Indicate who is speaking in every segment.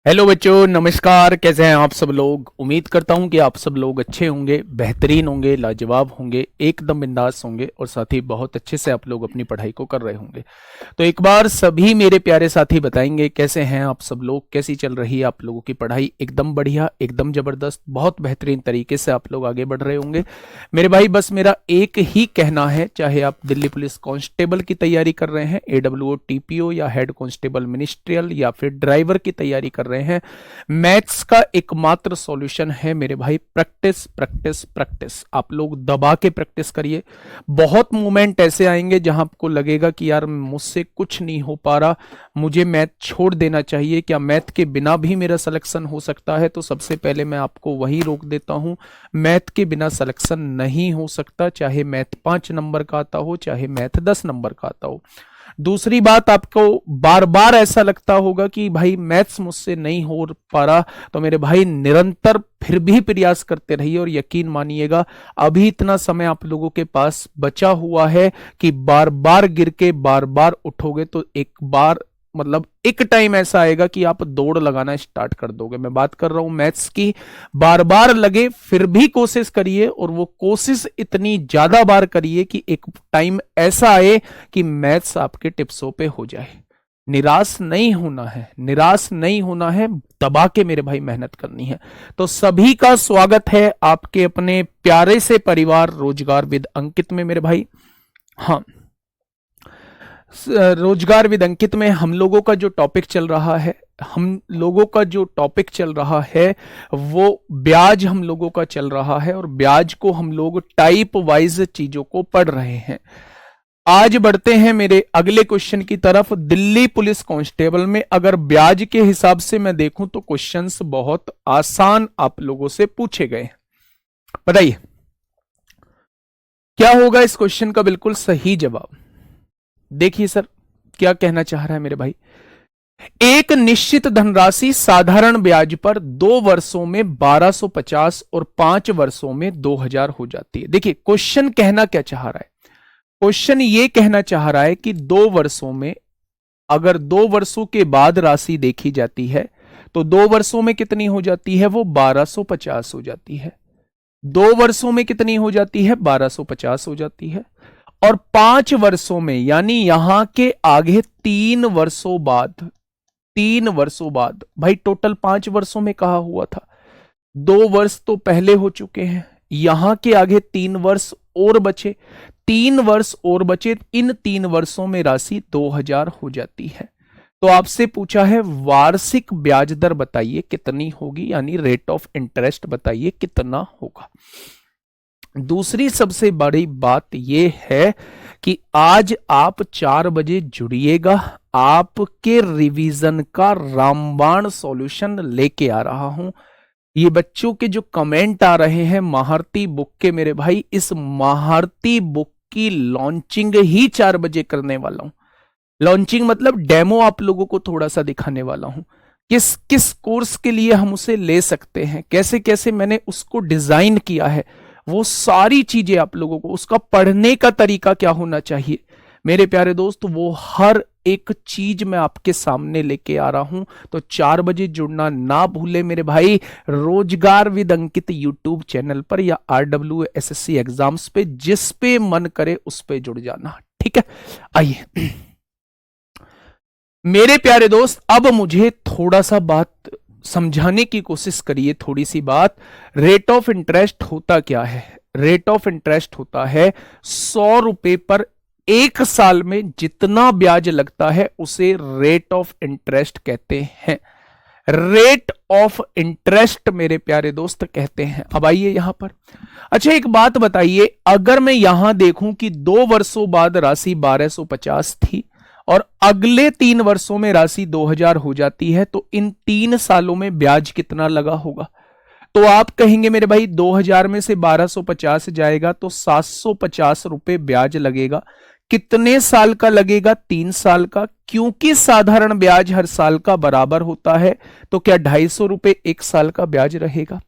Speaker 1: Hello बच्चों, नमस्कार। कैसे हैं आप सब लोग। उम्मीद करता हूं कि आप सब लोग अच्छे होंगे, बेहतरीन होंगे, लाजवाब होंगे, एकदम बिंदास होंगे और साथ ही बहुत अच्छे से आप लोग अपनी पढ़ाई को कर रहे होंगे। तो एक बार सभी मेरे प्यारे साथी बताएंगे कैसे हैं आप सब लोग, कैसी चल रही है आप लोगों की पढ़ाई। एकदम बढ़िया, एकदम जबरदस्त, बहुत बेहतरीन तरीके से आप लोग आगे बढ़ रहे होंगे मेरे भाई। बस मेरा एक ही कहना है, चाहे आप दिल्ली पुलिस कांस्टेबल की तैयारी कर रहे हैं, एडब्ल्यूओ टीपीओ या हेड कांस्टेबल मिनिस्ट्रियल या फिर ड्राइवर की तैयारी कर रहे हैं, मैथ्स का एकमात्र सॉल्यूशन है मेरे भाई प्रैक्टिस प्रैक्टिस प्रैक्टिस। आप लोग दबा के प्रैक्टिस करिए। बहुत मोमेंट ऐसे आएंगे जहां आपको लगेगा कि यार मुझसे कुछ नहीं हो पा रहा, मुझे मैथ छोड़ देना चाहिए, क्या मैथ के बिना भी मेरा सिलेक्शन हो सकता है। तो सबसे पहले मैं आपको वही रोक देता हूं, मैथ के बिना सिलेक्शन नहीं हो सकता, चाहे मैथ 5 नंबर का आता हो, चाहे मैथ 10 नंबर का आता हो। दूसरी बात, आपको बार बार ऐसा लगता होगा कि भाई मैथ्स मुझसे नहीं हो पा रहा, तो मेरे भाई निरंतर फिर भी प्रयास करते रहिए और यकीन मानिएगा अभी इतना समय आप लोगों के पास बचा हुआ है कि बार बार गिर के बार बार उठोगे तो एक बार मतलब एक टाइम ऐसा आएगा कि आप दौड़ लगाना स्टार्ट कर दोगे। मैं बात कर रहा हूं मैथ्स की। बार बार लगे फिर भी कोशिश करिए और वो कोशिश इतनी ज्यादा बार करिए कि एक टाइम ऐसा आए कि मैथ्स आपके टिप्सों पे हो जाए। निराश नहीं होना है, निराश नहीं होना है, दबा के मेरे भाई मेहनत करनी है। तो सभी का स्वागत है आपके अपने प्यारे से परिवार रोजगार विद अंकित में मेरे भाई। हाँ, रोजगार विद अंकित में हम लोगों का जो टॉपिक चल रहा है, वो ब्याज हम लोगों का चल रहा है और ब्याज को हम लोग टाइप वाइज चीजों को पढ़ रहे हैं। आज बढ़ते हैं मेरे अगले क्वेश्चन की तरफ। दिल्ली पुलिस कांस्टेबल में अगर ब्याज के हिसाब से मैं देखूं तो क्वेश्चंस बहुत आसान आप लोगों से पूछे गए हैं। बताइए क्या होगा इस क्वेश्चन का बिल्कुल सही जवाब। देखिए सर क्या कहना चाह रहा है मेरे भाई। एक निश्चित धनराशि साधारण ब्याज पर 2 वर्षों में 1250 और 5 वर्षों में 2000 हो जाती है। देखिए क्वेश्चन कहना क्या चाह रहा है। क्वेश्चन ये कहना चाह रहा है कि 2 वर्षों में, अगर 2 वर्षों के बाद राशि देखी जाती है तो 2 वर्षों में कितनी हो जाती है, वो 1250 हो जाती है। 2 वर्षों में कितनी हो जाती है, 1250 हो जाती है। और 5 वर्षों में यानी यहां के आगे 3 वर्षों बाद भाई, टोटल 5 वर्षों में कहा हुआ था, 2 वर्ष तो पहले हो चुके हैं, यहां के आगे 3 वर्ष और बचे, 3 वर्ष और बचे, इन 3 वर्षों में राशि 2000 हो जाती है। तो आपसे पूछा है वार्षिक ब्याज दर बताइए कितनी होगी, यानी रेट ऑफ इंटरेस्ट बताइए कितना होगा। दूसरी सबसे बड़ी बात यह है कि आज आप 4 बजे जुड़िएगा, आपके रिवीजन का रामबाण सॉल्यूशन लेके आ रहा हूं। ये बच्चों के जो कमेंट आ रहे हैं महारती बुक के, मेरे भाई इस महारती बुक की लॉन्चिंग ही 4 बजे करने वाला हूं। लॉन्चिंग मतलब डेमो आप लोगों को थोड़ा सा दिखाने वाला हूं, किस किस कोर्स के लिए हम उसे ले सकते हैं, कैसे कैसे मैंने उसको डिजाइन किया है, वो सारी चीजें आप लोगों को, उसका पढ़ने का तरीका क्या होना चाहिए मेरे प्यारे दोस्त, वो हर एक चीज मैं आपके सामने लेके आ रहा हूं। तो 4 बजे जुड़ना ना भूले मेरे भाई, रोजगार विद अंकित यूट्यूब चैनल पर या RWSSC एग्जाम्स पे, जिस पे मन करे उस पे जुड़ जाना, ठीक है। आइए मेरे प्यारे दोस्त, अब मुझे थोड़ा सा बात समझाने की कोशिश करिए, थोड़ी सी बात। रेट ऑफ इंटरेस्ट होता क्या है। रेट ऑफ इंटरेस्ट होता है 100 रुपए पर 1 साल में जितना ब्याज लगता है उसे रेट ऑफ इंटरेस्ट कहते हैं। रेट ऑफ इंटरेस्ट मेरे प्यारे दोस्त कहते हैं। अब आइए यहां पर, अच्छा एक बात बताइए, अगर मैं यहां देखूं कि 2 वर्षों बाद राशि 1250 थी और अगले 3 वर्षों में राशि 2000 हो जाती है, तो इन 3 सालों में ब्याज कितना लगा होगा। तो आप कहेंगे मेरे भाई 2000 में से 1250 जाएगा तो 750 रुपए ब्याज लगेगा। कितने साल का लगेगा, 3 साल का, क्योंकि साधारण ब्याज हर साल का बराबर होता है, तो क्या 250 रुपए 1 साल का ब्याज रहेगा।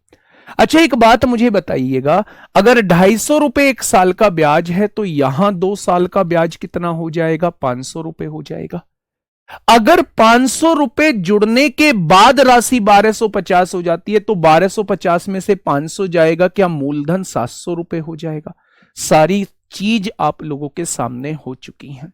Speaker 1: अच्छा एक बात मुझे बताइएगा, अगर 250 रुपए 1 साल का ब्याज है तो यहां 2 साल का ब्याज कितना हो जाएगा, 500 रुपए हो जाएगा। अगर 500 रुपए जुड़ने के बाद राशि 1250 हो जाती है तो 1250 में से 500 जाएगा, क्या मूलधन 700 रुपए हो जाएगा? सारी चीज आप लोगों के सामने हो चुकी है,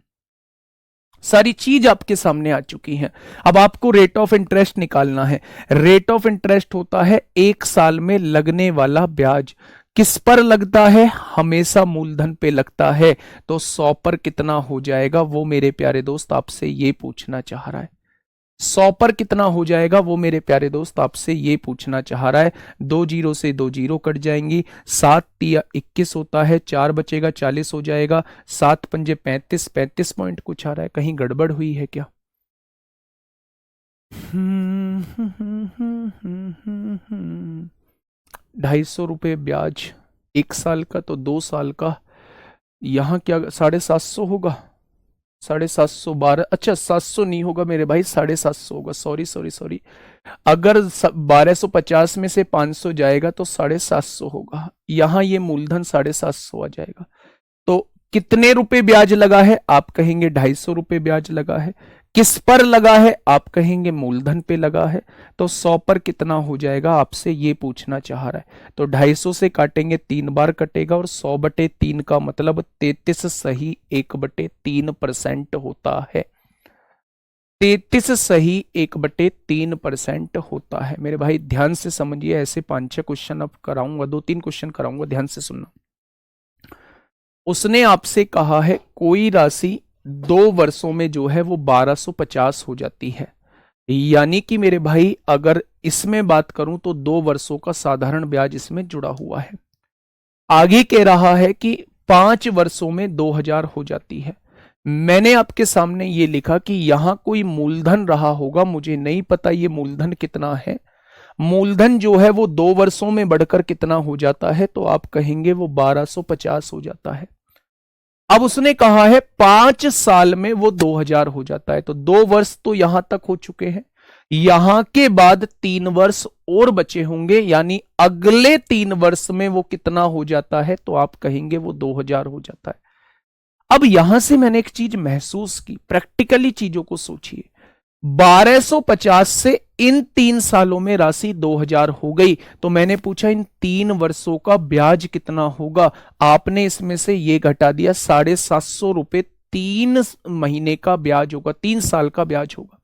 Speaker 1: सारी चीज आपके सामने आ चुकी है। अब आपको रेट ऑफ इंटरेस्ट निकालना है। रेट ऑफ इंटरेस्ट होता है 1 साल में लगने वाला ब्याज। किस पर लगता है? हमेशा मूलधन पे लगता है। तो 100 पर कितना हो जाएगा वो मेरे प्यारे दोस्त आपसे ये पूछना चाह रहा है। 100 पर कितना हो जाएगा वो मेरे प्यारे दोस्त आपसे ये पूछना चाह रहा है। 2 जीरो से 2 जीरो कट जाएंगी, 7 तिया 21 होता है, 4 बचेगा 40 हो जाएगा, 7 पंजे 35, 35 पॉइंट कुछ आ रहा है, कहीं गड़बड़ हुई है क्या? 250 रुपये ब्याज 1 साल का, तो 2 साल का यहां क्या 750 होगा? 750 12, अच्छा 700 नहीं होगा मेरे भाई, 750 होगा। सॉरी सॉरी सॉरी, अगर 1250 में से 500 जाएगा तो 750 होगा। यहां ये मूलधन 750 आ जाएगा। तो कितने रुपए ब्याज लगा है? आप कहेंगे 250 रुपए ब्याज लगा है। किस पर लगा है? आप कहेंगे मूलधन पे लगा है। तो 100 पर कितना हो जाएगा आपसे ये पूछना चाह रहा है। तो 250 से काटेंगे 3 बार कटेगा, और 100/3 का मतलब 33 सही 1/3% होता है। 33 सही 1/3% होता है। मेरे भाई ध्यान से समझिए, ऐसे 5-6 क्वेश्चन अब कराऊंगा, 2-3 क्वेश्चन कराऊंगा, ध्यान से सुनना। उसने आपसे कहा है कोई राशि 2 वर्षों में जो है वो 1250 हो जाती है। यानी कि मेरे भाई अगर इसमें बात करूं तो 2 वर्षों का साधारण ब्याज इसमें जुड़ा हुआ है। आगे कह रहा है कि 5 वर्षों में 2000 हो जाती है। मैंने आपके सामने ये लिखा कि यहां कोई मूलधन रहा होगा, मुझे नहीं पता ये मूलधन कितना है। मूलधन जो है वो 2 वर्षों में बढ़कर कितना हो जाता है? तो आप कहेंगे वो 1250 हो जाता है। अब उसने कहा है 5 साल में वो 2000 हो जाता है। तो 2 वर्ष तो यहां तक हो चुके हैं, यहां के बाद 3 वर्ष और बचे होंगे, यानी अगले 3 वर्ष में वो कितना हो जाता है? तो आप कहेंगे वो 2000 हो जाता है। अब यहां से मैंने एक चीज महसूस की, प्रैक्टिकली चीजों को सोचिए। 1250 से इन 3 सालों में राशि 2000 हो गई, तो मैंने पूछा इन 3 वर्षों का ब्याज कितना होगा? आपने इसमें से ये घटा दिया, 750 रुपए 3 महीने का ब्याज होगा, 3 साल का ब्याज होगा।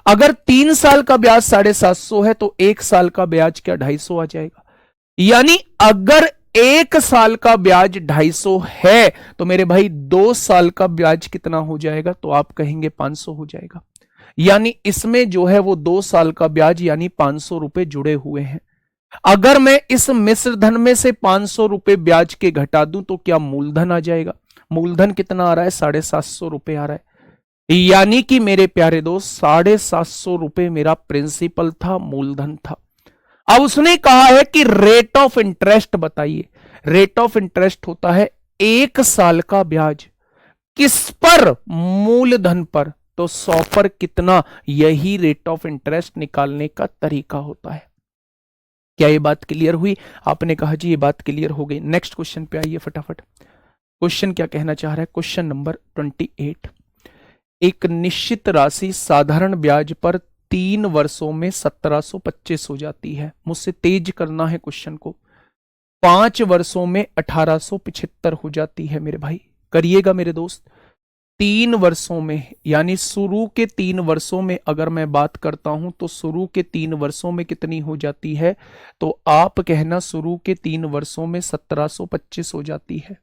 Speaker 1: अगर 3 साल का ब्याज 750 है तो 1 साल का ब्याज क्या 250 आ जाएगा? यानी अगर 1 साल का ब्याज 250 है तो मेरे भाई 2 साल का ब्याज कितना हो जाएगा? तो आप कहेंगे 500 हो जाएगा। यानी इसमें जो है वो 2 साल का ब्याज यानी 500 रुपए जुड़े हुए हैं। अगर मैं इस मिश्र धन में से 500 रुपए ब्याज के घटा दूं तो क्या मूलधन आ जाएगा? मूलधन कितना आ रहा है? 750 रुपए आ रहा है। यानी कि मेरे प्यारे दोस्त 750 रुपए मेरा प्रिंसिपल था, मूलधन था। अब उसने कहा है कि रेट ऑफ इंटरेस्ट बताइए। रेट ऑफ इंटरेस्ट होता है 1 साल का ब्याज। किस पर? मूलधन पर। तो 100 पर कितना? यही रेट ऑफ इंटरेस्ट निकालने का तरीका होता है। क्या ये बात क्लियर हुई? आपने कहा जी ये बात क्लियर हो गई। नेक्स्ट क्वेश्चन पे आइए फटाफट। क्वेश्चन क्या कहना चाह रहा है? Question number 28। एक निश्चित राशि साधारण ब्याज पर 3 वर्षों में 1725 हो जाती है। मुझसे तेज करना है क्वेश्चन को। 5 वर्षों में 1875 हो जाती है। मेरे भाई करिएगा मेरे दोस्त। 3 वर्षों में यानी शुरू के 3 वर्षों में अगर मैं बात करता हूं तो शुरू के 3 वर्षों में कितनी हो जाती है? तो आप कहना शुरू के 3 वर्षों में 1725 हो जाती है।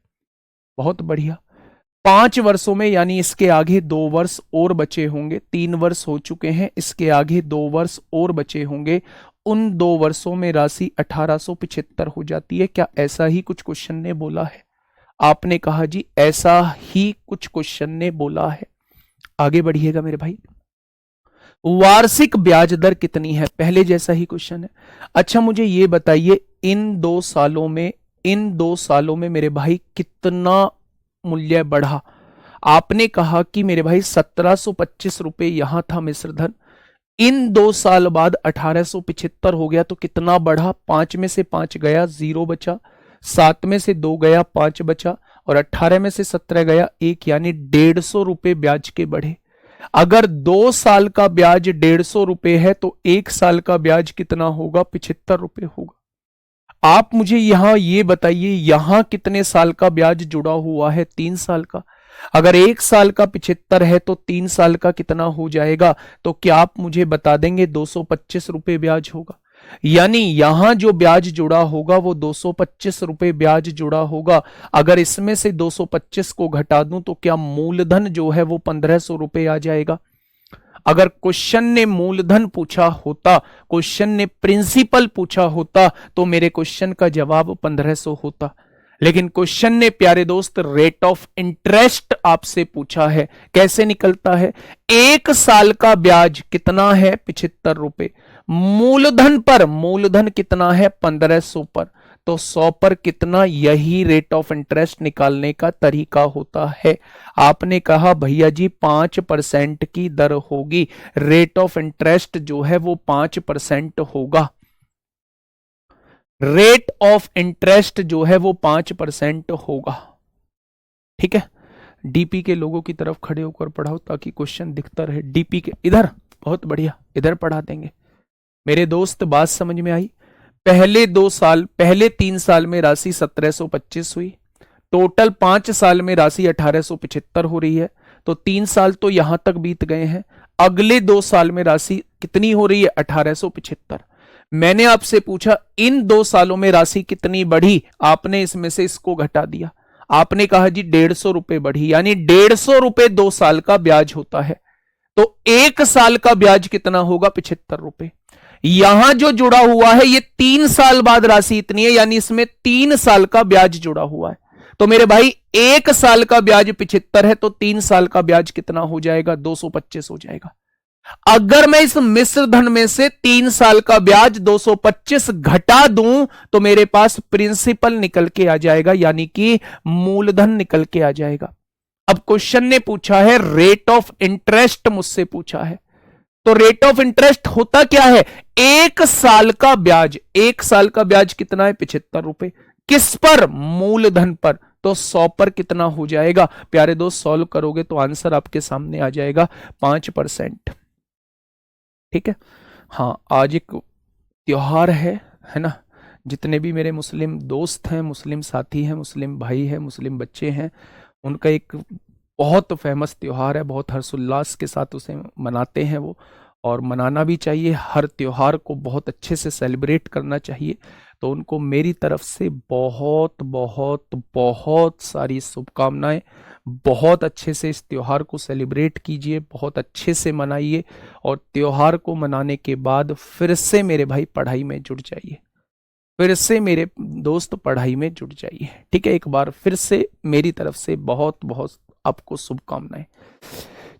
Speaker 1: बहुत बढ़िया। 5 वर्षों में यानी इसके आगे 2 वर्ष और बचे होंगे। 3 वर्ष हो चुके हैं, इसके आगे 2 वर्ष और बचे होंगे। उन 2 वर्षों में राशि 1875 हो जाती है। क्या ऐसा ही कुछ क्वेश्चन ने बोला है? आपने कहा जी ऐसा ही कुछ क्वेश्चन ने बोला है। आगे बढ़िएगा मेरे भाई। वार्षिक ब्याज दर कितनी है? पहले जैसा ही क्वेश्चन है। अच्छा मुझे ये बताइए इन 2 सालों में मेरे भाई कितना मूल्य बढ़ा? आपने कहा कि मेरे भाई 1725 रुपए यहां था मिश्रधन, इन 2 साल बाद 1875 हो गया, तो कितना बढ़ा? 5 में से 5 गया 0 बचा, 7 में से 2 गया 5 बचा, और 18 में से 17 गया 1, यानी 150 रुपए ब्याज के बढ़े। अगर 2 साल का ब्याज 150 रुपए है तो 1 साल का ब्याज कितना होगा? 75 रुपए होगा। आप मुझे यहां ये बताइए, यहां कितने साल का ब्याज जुड़ा हुआ है? 3 साल का। अगर 1 साल का 75 है तो 3 साल का कितना हो जाएगा? तो क्या आप मुझे बता देंगे? 225 रुपए ब्याज होगा। यानी यहां जो ब्याज जुड़ा होगा वो 225 रुपए ब्याज जुड़ा होगा। अगर इसमें से 225 को घटा दूं तो क्या मूलधन जो है वो 1500 रुपए आ जाएगा? अगर क्वेश्चन ने मूलधन पूछा होता, क्वेश्चन ने प्रिंसिपल पूछा होता, तो मेरे क्वेश्चन का जवाब 1500 होता। लेकिन क्वेश्चन ने प्यारे दोस्त रेट ऑफ इंटरेस्ट आपसे पूछा है। कैसे निकलता है? 1 साल का ब्याज कितना है? 75 रुपए। मूलधन पर, मूलधन कितना है? 1500 पर। तो 100 पर कितना? यही रेट ऑफ इंटरेस्ट निकालने का तरीका होता है। आपने कहा भैया जी 5% की दर होगी, रेट ऑफ इंटरेस्ट जो है वो 5% होगा। रेट ऑफ इंटरेस्ट जो है वो 5% होगा। ठीक है, डीपी के लोगों की तरफ खड़े होकर पढ़ाओ ताकि क्वेश्चन दिखता रहे। डीपी के इधर, बहुत बढ़िया, इधर पढ़ा देंगे। मेरे दोस्त बात समझ में आई? पहले 3 साल में राशि 1725 हुई, टोटल 5 साल में राशि 1875 हो रही है। तो 3 साल तो यहां तक बीत गए हैं। अगले 2 साल में राशि कितनी हो रही है? 1875। मैंने आपसे पूछा इन 2 सालों में राशि कितनी बढ़ी? आपने इसमें से इसको घटा दिया। आपने कहा जी 150 रुपए बढ़ी, यानी 150 रुपए 2 साल का ब्याज होता है। तो 1 साल का ब्याज कितना होगा? 75 रुपए। यहां जो जुड़ा हुआ है ये 3 साल बाद राशि इतनी है, यानी इसमें 3 साल का ब्याज जुड़ा हुआ है। तो मेरे भाई 1 साल का ब्याज 75 है तो 3 साल का ब्याज कितना हो जाएगा? 225 हो जाएगा। अगर मैं इस मिश्र धन में से 3 साल का ब्याज 225 घटा दूं तो मेरे पास प्रिंसिपल निकल के आ जाएगा, यानी कि मूलधन निकल के आ जाएगा। अब क्वेश्चन ने पूछा है रेट ऑफ इंटरेस्ट, मुझसे पूछा है, तो रेट ऑफ इंटरेस्ट होता क्या है? 1 साल का ब्याज। 1 साल का ब्याज कितना है? 75 रुपए। किस पर? मूलधन पर। तो 100 पर कितना हो जाएगा? प्यारे दोस्त सॉल्व करोगे तो आंसर आपके सामने आ जाएगा 5%। ठीक है। हाँ, आज एक त्योहार है ना। जितने भी मेरे मुस्लिम दोस्त हैं, मुस्लिम साथी हैं, मुस्लिम भाई हैं, मुस्लिम बच्चे हैं, उनका एक बहुत फेमस त्योहार है। बहुत हर्षोल्लास के साथ उसे मनाते हैं वो, और मनाना भी चाहिए। हर त्योहार को बहुत अच्छे से सेलिब्रेट करना चाहिए। तो उनको मेरी तरफ से बहुत बहुत बहुत सारी शुभकामनाएं। बहुत अच्छे से इस त्योहार को सेलिब्रेट कीजिए, बहुत अच्छे से मनाइए, और त्योहार को मनाने के बाद फिर से मेरे भाई पढ़ाई में जुट जाइए। फिर से मेरे दोस्त पढ़ाई में जुट जाइए। ठीक है, एक बार फिर से मेरी तरफ से बहुत बहुत आपको शुभकामनाएं।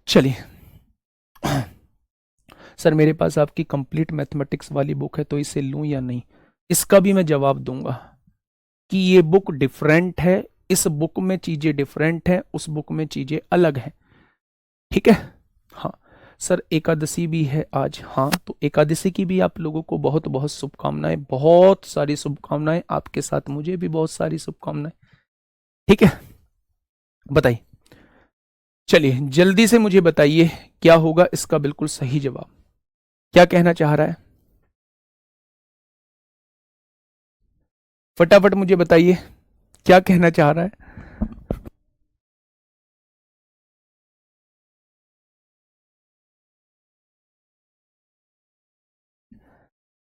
Speaker 1: चलिए सर, मेरे पास आपकी कंप्लीट मैथमेटिक्स वाली बुक है तो इसे लूं या नहीं? इसका भी मैं जवाब दूंगा कि ये बुक डिफरेंट है, इस बुक में चीजें डिफरेंट हैं, उस बुक में चीजें अलग हैं। ठीक है। हाँ सर, एकादशी भी है आज। हाँ, तो एकादशी की भी आप लोगों को बहुत बहुत शुभकामनाएं, बहुत सारी शुभकामनाएं। आपके साथ मुझे भी बहुत सारी शुभकामनाएं। ठीक है, बताइए। चलिए जल्दी से मुझे बताइए क्या होगा इसका बिल्कुल सही जवाब। क्या कहना चाह रहा है? फटाफट मुझे बताइए क्या कहना चाह रहा है।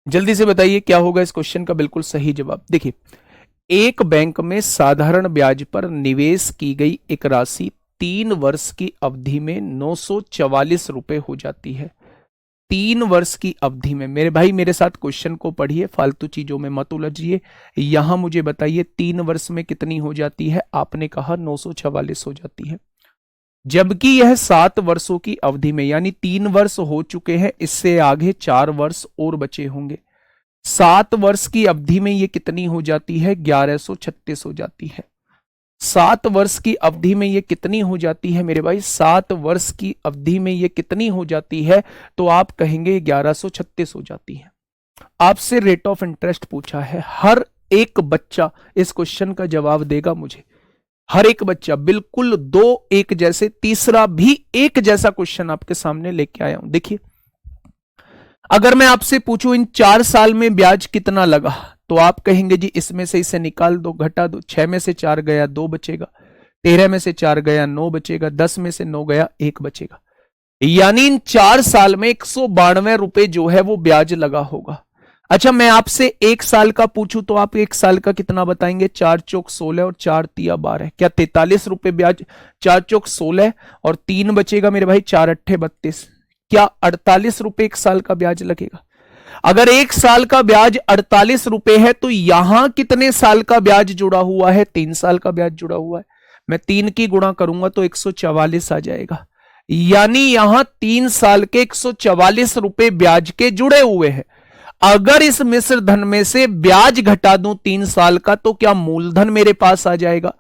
Speaker 1: जल्दी से बताइए क्या होगा इस क्वेश्चन का बिल्कुल सही जवाब। देखिए, एक बैंक में साधारण ब्याज पर निवेश की गई एक राशि 3 वर्ष की अवधि में 944 रुपए हो जाती है। 3 वर्ष की अवधि में। मेरे भाई मेरे साथ क्वेश्चन को पढ़िए, फालतू चीजों में मत उलझिए। यहां मुझे बताइए 3 वर्ष में कितनी हो जाती है? आपने कहा 944 हो जाती है, जबकि यह 7 वर्षों की अवधि में, यानी 3 वर्ष हो चुके हैं, इससे आगे 4 वर्ष और बचे होंगे। 7 वर्ष की अवधि में ये कितनी हो जाती है? 1136 हो जाती है। 7 वर्ष की अवधि में ये कितनी हो जाती है मेरे भाई? 7 वर्ष की अवधि में ये कितनी हो जाती है? तो आप कहेंगे 1136 हो जाती है। आपसे रेट ऑफ इंटरेस्ट पूछा है, हर एक बच्चा इस क्वेश्चन का जवाब देगा मुझे। हर एक बच्चा बिल्कुल दो एक जैसे, तीसरा भी एक जैसा क्वेश्चन आपके सामने लेके आया हूं। देखिए, अगर मैं आपसे पूछूं इन 4 साल में ब्याज कितना लगा, तो आप कहेंगे जी इसमें से इसे निकाल दो, घटा दो। 6 में से 4 गया 2 बचेगा, 13 में से 4 गया 9 बचेगा, 10 में से 9 गया 1 बचेगा। यानी इन 4 साल में 192 रुपए जो है वो ब्याज लगा होगा। अच्छा, मैं आपसे 1 साल का पूछूं तो आप 1 साल का कितना बताएंगे? 4 चौक 16 और 4 तिया 12, क्या 43 रुपए ब्याज? 4 चौक 16 और 3 बचेगा मेरे भाई, 4 अट्ठे 32, क्या 48 रुपए 1 साल का ब्याज लगेगा? अगर 1 साल का ब्याज 48 रुपए है तो यहां कितने साल का ब्याज जुड़ा हुआ है? 3 साल का ब्याज जुड़ा हुआ है। मैं 3 की गुणा करूंगा तो 144 आ जाएगा। यानी यहां 3 साल के 144 रुपए ब्याज के जुड़े हुए हैं। अगर इस मिश्र धन में से ब्याज घटा दूं 3 साल का, तो क्या मूलधन मेरे पास आ जाएगा?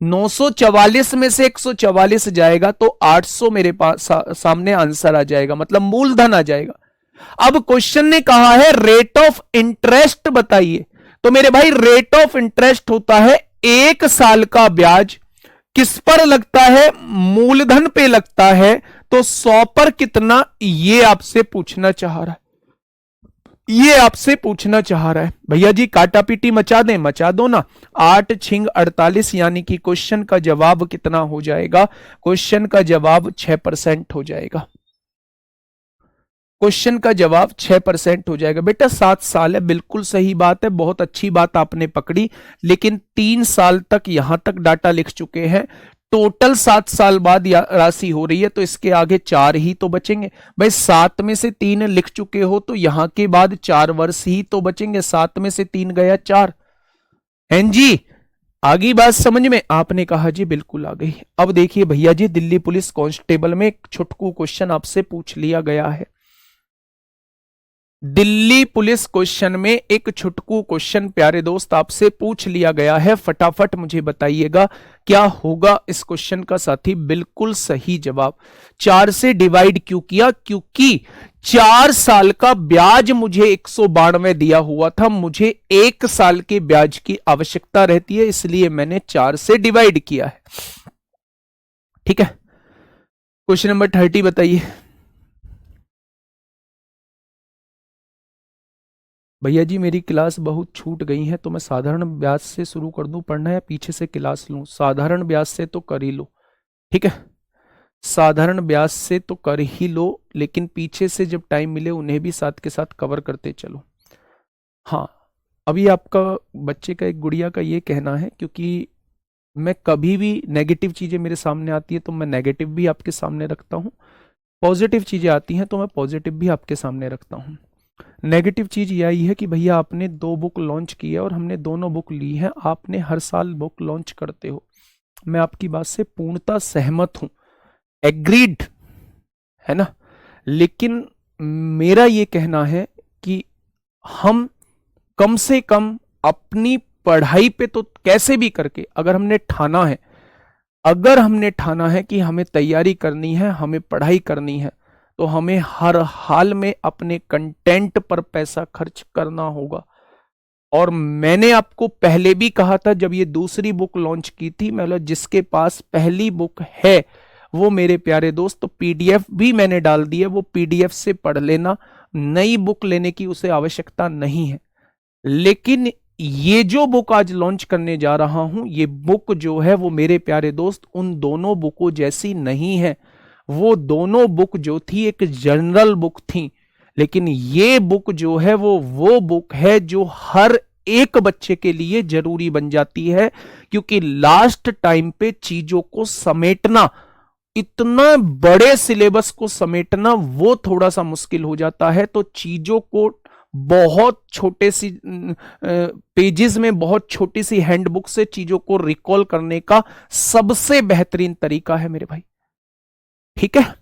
Speaker 1: 944 में से 144 जाएगा तो 800 मेरे पास सामने आंसर आ जाएगा, मतलब मूलधन आ जाएगा। अब क्वेश्चन ने कहा है रेट ऑफ इंटरेस्ट बताइए, तो मेरे भाई रेट ऑफ इंटरेस्ट होता है 1 साल का ब्याज किस पर लगता है? मूलधन पे लगता है। तो 100 पर कितना, ये आपसे पूछना चाह रहा है, ये आपसे पूछना चाह रहा है। भैया जी काटा पीटी मचा दें, मचा दो ना। 8 छिंग 48, यानी कि क्वेश्चन का जवाब कितना हो जाएगा? क्वेश्चन का जवाब 6% हो जाएगा। क्वेश्चन का जवाब 6% हो जाएगा। बेटा 7 साल है, बिल्कुल सही बात है, बहुत अच्छी बात आपने पकड़ी, लेकिन 3 साल तक यहां तक डाटा लिख चुके हैं। टोटल 7 साल बाद राशि हो रही है, तो इसके आगे 4 ही तो बचेंगे। भाई 7 में से 3 लिख चुके हो तो यहां के बाद 4 वर्ष ही तो बचेंगे। 7 में से 3 गया 4। हैं जी, आगे बात समझ में? आपने कहा जी बिल्कुल आ गई। अब देखिए भैया जी, दिल्ली पुलिस कांस्टेबल में एक छुटकू क्वेश्चन आपसे पूछ लिया गया है। दिल्ली पुलिस क्वेश्चन में एक छुटकू क्वेश्चन प्यारे दोस्त आपसे पूछ लिया गया है। फटाफट मुझे बताइएगा क्या होगा इस क्वेश्चन का साथी? बिल्कुल सही जवाब। 4 से डिवाइड क्यों किया? क्योंकि 4 साल का ब्याज मुझे 192 दिया हुआ था, मुझे 1 साल के ब्याज की आवश्यकता रहती है, इसलिए मैंने 4 से डिवाइड किया है। ठीक है, क्वेश्चन नंबर 30 बताइए। भैया जी मेरी क्लास बहुत छूट गई है, तो मैं साधारण ब्याज से शुरू कर दूं पढ़ना या पीछे से क्लास लूं? साधारण ब्याज से तो कर ही लो, ठीक है, साधारण ब्याज से तो कर ही लो, लेकिन पीछे से जब टाइम मिले उन्हें भी साथ के साथ कवर करते चलो। हाँ, अभी आपका बच्चे का, एक गुड़िया का ये कहना है, क्योंकि मैं कभी भी नेगेटिव चीज़ें मेरे सामने आती है तो मैं नेगेटिव भी आपके सामने रखता हूँ, पॉजिटिव चीज़ें आती हैं तो मैं पॉजिटिव भी आपके सामने रखता हूँ। नेगेटिव चीज यही है कि भैया आपने 2 बुक लॉन्च की है और हमने दोनों बुक ली है, आपने हर साल बुक लॉन्च करते हो, मैं आपकी बात से पूर्णतः सहमत हूं, एग्रीड है ना। लेकिन मेरा ये कहना है कि हम कम से कम अपनी पढ़ाई पे तो कैसे भी करके, अगर हमने ठाना है कि हमें तैयारी करनी है, हमें पढ़ाई करनी है, तो हमें हर हाल में अपने कंटेंट पर पैसा खर्च करना होगा। और मैंने आपको पहले भी कहा था जब ये दूसरी बुक लॉन्च की थी, मतलब जिसके पास पहली बुक है वो मेरे प्यारे दोस्त, तो पीडीएफ भी मैंने डाल दी है, वो पीडीएफ से पढ़ लेना, नई बुक लेने की उसे आवश्यकता नहीं है। लेकिन ये जो बुक आज लॉन्च करने जा रहा हूं, ये बुक जो है वो मेरे प्यारे दोस्त उन दोनों बुकों जैसी नहीं है। वो दोनों बुक जो थी एक जनरल बुक थी, लेकिन ये बुक जो है वो बुक है जो हर एक बच्चे के लिए जरूरी बन जाती है, क्योंकि लास्ट टाइम पे चीजों को समेटना, इतना बड़े सिलेबस को समेटना वो थोड़ा सा मुश्किल हो जाता है। तो चीजों को बहुत छोटे सी पेजेस में, बहुत छोटी सी हैंडबुक से चीजों को रिकॉल करने का सबसे बेहतरीन तरीका है मेरे भाई, ठीक है।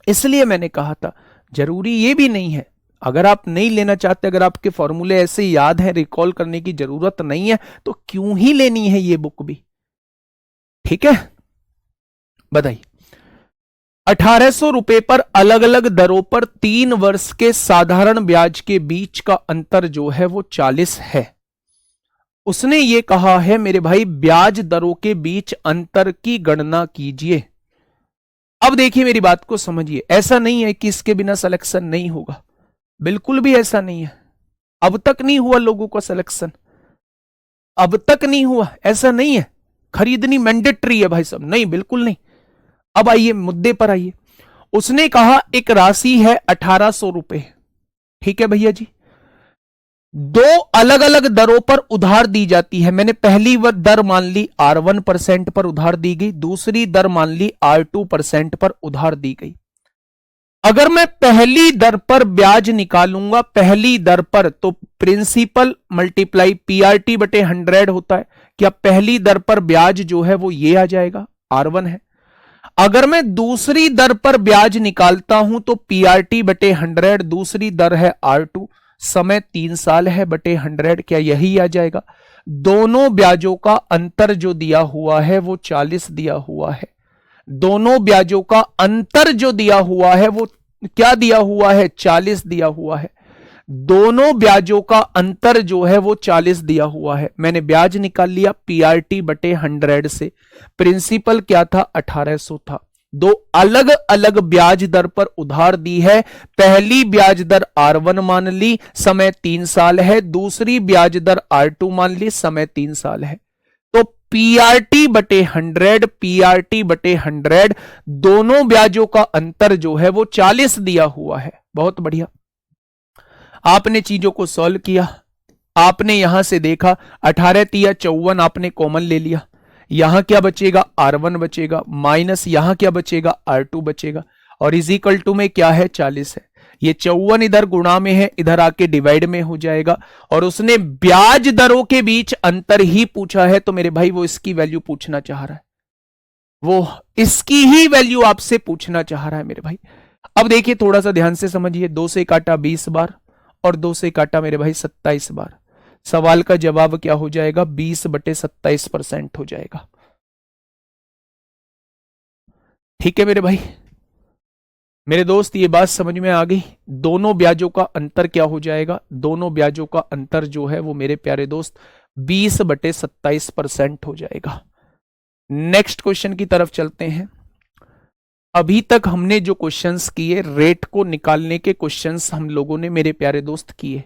Speaker 1: इसलिए मैंने कहा था जरूरी ये भी नहीं है, अगर आप नहीं लेना चाहते, अगर आपके फॉर्मूले ऐसे याद हैं, रिकॉल करने की जरूरत नहीं है, तो क्यों ही लेनी है ये बुक भी, ठीक है। बताइए, 1800 रुपए पर अलग अलग दरों पर 3 वर्ष के साधारण ब्याज के बीच का अंतर जो है वो 40 है। उसने ये कहा है मेरे भाई ब्याज दरों के बीच अंतर की गणना कीजिए। अब देखिए मेरी बात को समझिए, ऐसा नहीं है कि इसके बिना सिलेक्शन नहीं होगा, बिल्कुल भी ऐसा नहीं है। अब तक नहीं हुआ लोगों का सिलेक्शन, अब तक नहीं हुआ, ऐसा नहीं है खरीदनी मैंडेटरी है भाई साहब, नहीं बिल्कुल नहीं। अब आइए मुद्दे पर आइए। उसने कहा एक राशि है 1800 रुपए, ठीक है भैया जी, दो अलग अलग दरों पर उधार दी जाती है। मैंने पहली दर मान ली R1% पर उधार दी गई, दूसरी दर मान ली R2% पर उधार दी गई। अगर मैं पहली दर पर ब्याज निकालूंगा, पहली दर पर, तो प्रिंसिपल मल्टीप्लाई PRT बटे 100 होता है। क्या पहली दर पर ब्याज जो है वो ये आ जाएगा, R1 है। अगर मैं दूसरी दर पर ब्याज निकालता हूं तो PRT बटे 100, दूसरी दर है R2, समय 3 साल है बटे 100, क्या यही आ जाएगा। दोनों ब्याजों का अंतर जो दिया हुआ है वो 40 दिया हुआ है। दोनों ब्याजों का अंतर जो दिया हुआ है वो क्या दिया हुआ है, 40 दिया हुआ है। दोनों ब्याजों का अंतर जो है वो 40 दिया हुआ है। मैंने ब्याज निकाल लिया PRT बटे 100 से, प्रिंसिपल क्या था, 1800 था। दो अलग अलग ब्याज दर पर उधार दी है। पहली ब्याज दर R1 मान ली, समय 3 साल है, दूसरी ब्याज दर R2 मान ली, समय 3 साल है। तो PRT बटे 100, PRT बटे 100, दोनों ब्याजों का अंतर जो है वो 40 दिया हुआ है। बहुत बढ़िया, आपने चीजों को सॉल्व किया, आपने यहां से देखा 18 तिया 54 आपने कॉमन ले लिया, यहां क्या बचेगा, R1 बचेगा, माइनस यहां क्या बचेगा, R2 बचेगा, और इज इक्वल टू में क्या है, 40 है। ये 54 इधर गुणा में है, इधर आके डिवाइड में हो जाएगा। और उसने ब्याज दरों के बीच अंतर ही पूछा है, तो मेरे भाई वो इसकी वैल्यू पूछना चाह रहा है, वो इसकी ही वैल्यू आपसे पूछना चाह रहा है मेरे भाई। अब देखिए थोड़ा सा ध्यान से समझिए, 2 से काटा 20 बार और 2 से काटा मेरे भाई 27 बार। सवाल का जवाब क्या हो जाएगा, 20 बटे 27% हो जाएगा। ठीक है मेरे भाई, मेरे दोस्त ये बात समझ में आ गई। दोनों ब्याजों का अंतर क्या हो जाएगा, दोनों ब्याजों का अंतर जो है वो मेरे प्यारे दोस्त 20 बटे 27% हो जाएगा। नेक्स्ट क्वेश्चन की तरफ चलते हैं। अभी तक हमने जो क्वेश्चंस किए, रेट को निकालने के क्वेश्चंस हम लोगों ने मेरे प्यारे दोस्त किए।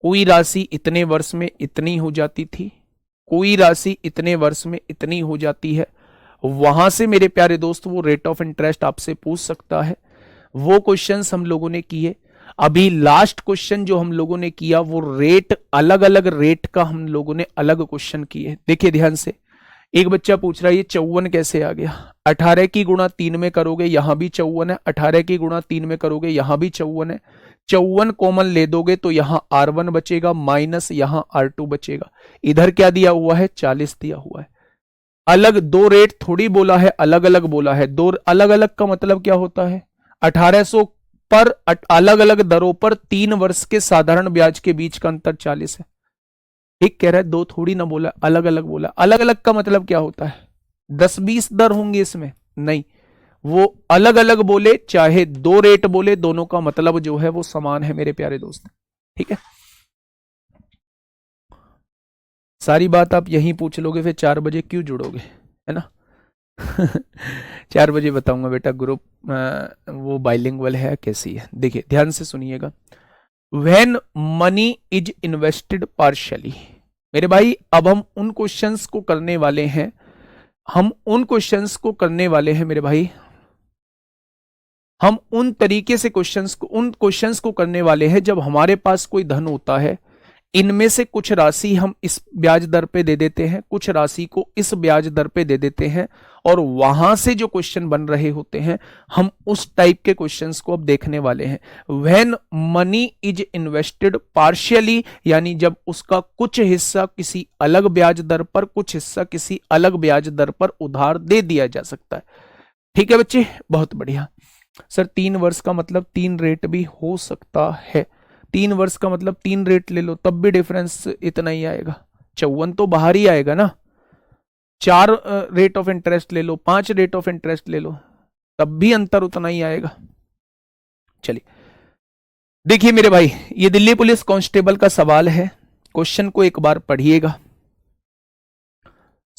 Speaker 1: कोई राशि इतने वर्ष में इतनी हो जाती थी, कोई राशि इतने वर्ष में इतनी हो जाती है। वहां से मेरे प्यारे दोस्त वो रेट ऑफ इंटरेस्ट आपसे पूछ सकता है, वो क्वेश्चंस हम लोगों ने किए। अभी लास्ट क्वेश्चन जो हम लोगों ने किया वो रेट, अलग अलग रेट का हम लोगों ने अलग क्वेश्चन किए। देखिए ध्यान से, एक बच्चा पूछ रहा है ये 54 कैसे आ गया, 18 की गुणा 3 में करोगे यहां भी 54 है, 18 की गुणा 3 में करोगे यहां भी 54 है, 54 कॉमन ले दोगे तो यहां R1 बचेगा, माइनस यहां R2 बचेगा। इधर क्या दिया हुआ है, 40 दिया हुआ है। अलग दो रेट थोड़ी बोला है, अलग अलग बोला है। दो अलग अलग का मतलब क्या होता है, 1800 पर अलग अलग दरों पर 3 वर्ष के साधारण ब्याज के बीच का अंतर 40 है। ठीक कह रहा है, दो थोड़ी ना बोला, अलग अलग बोला। अलग अलग का मतलब क्या होता है, 10-20 दर होंगे इसमें, नहीं, वो अलग अलग बोले चाहे दो रेट बोले, दोनों का मतलब जो है वो समान है मेरे प्यारे दोस्त। ठीक है, सारी बात आप यहीं पूछ लोगे, फिर 4 बजे क्यों जुड़ोगे, है ना। 4 बजे बताऊंगा बेटा, ग्रुप वो बाइलिंगुअल है कैसी है। देखिए ध्यान से सुनिएगा। When money is invested partially, मेरे भाई अब हम उन क्वेश्चंस को करने वाले हैं, हम उन क्वेश्चंस को करने वाले हैं मेरे भाई, हम उन तरीके से क्वेश्चंस को, उन क्वेश्चंस को करने वाले हैं जब हमारे पास कोई धन होता है, इनमें से कुछ राशि हम इस ब्याज दर पे दे देते हैं, कुछ राशि को इस ब्याज दर पे दे देते हैं, और वहां से जो क्वेश्चन बन रहे होते हैं, हम उस टाइप के क्वेश्चंस को अब देखने वाले हैं। When money is invested partially, यानी जब उसका कुछ हिस्सा किसी अलग ब्याज दर पर, कुछ हिस्सा किसी अलग ब्याज दर पर उधार दे दिया जा सकता है। ठीक है बच्चे, बहुत बढ़िया। सर 3 वर्ष का मतलब 3 रेट भी हो सकता है, 3 वर्ष का मतलब 3 रेट ले लो तब भी डिफरेंस इतना ही आएगा, 54 तो बाहर ही आएगा ना। 4 रेट ऑफ इंटरेस्ट ले लो, 5 रेट ऑफ इंटरेस्ट ले लो, तब भी अंतर उतना ही आएगा। चलिए देखिए मेरे भाई, ये दिल्ली पुलिस कांस्टेबल का सवाल है, क्वेश्चन को एक बार पढ़िएगा,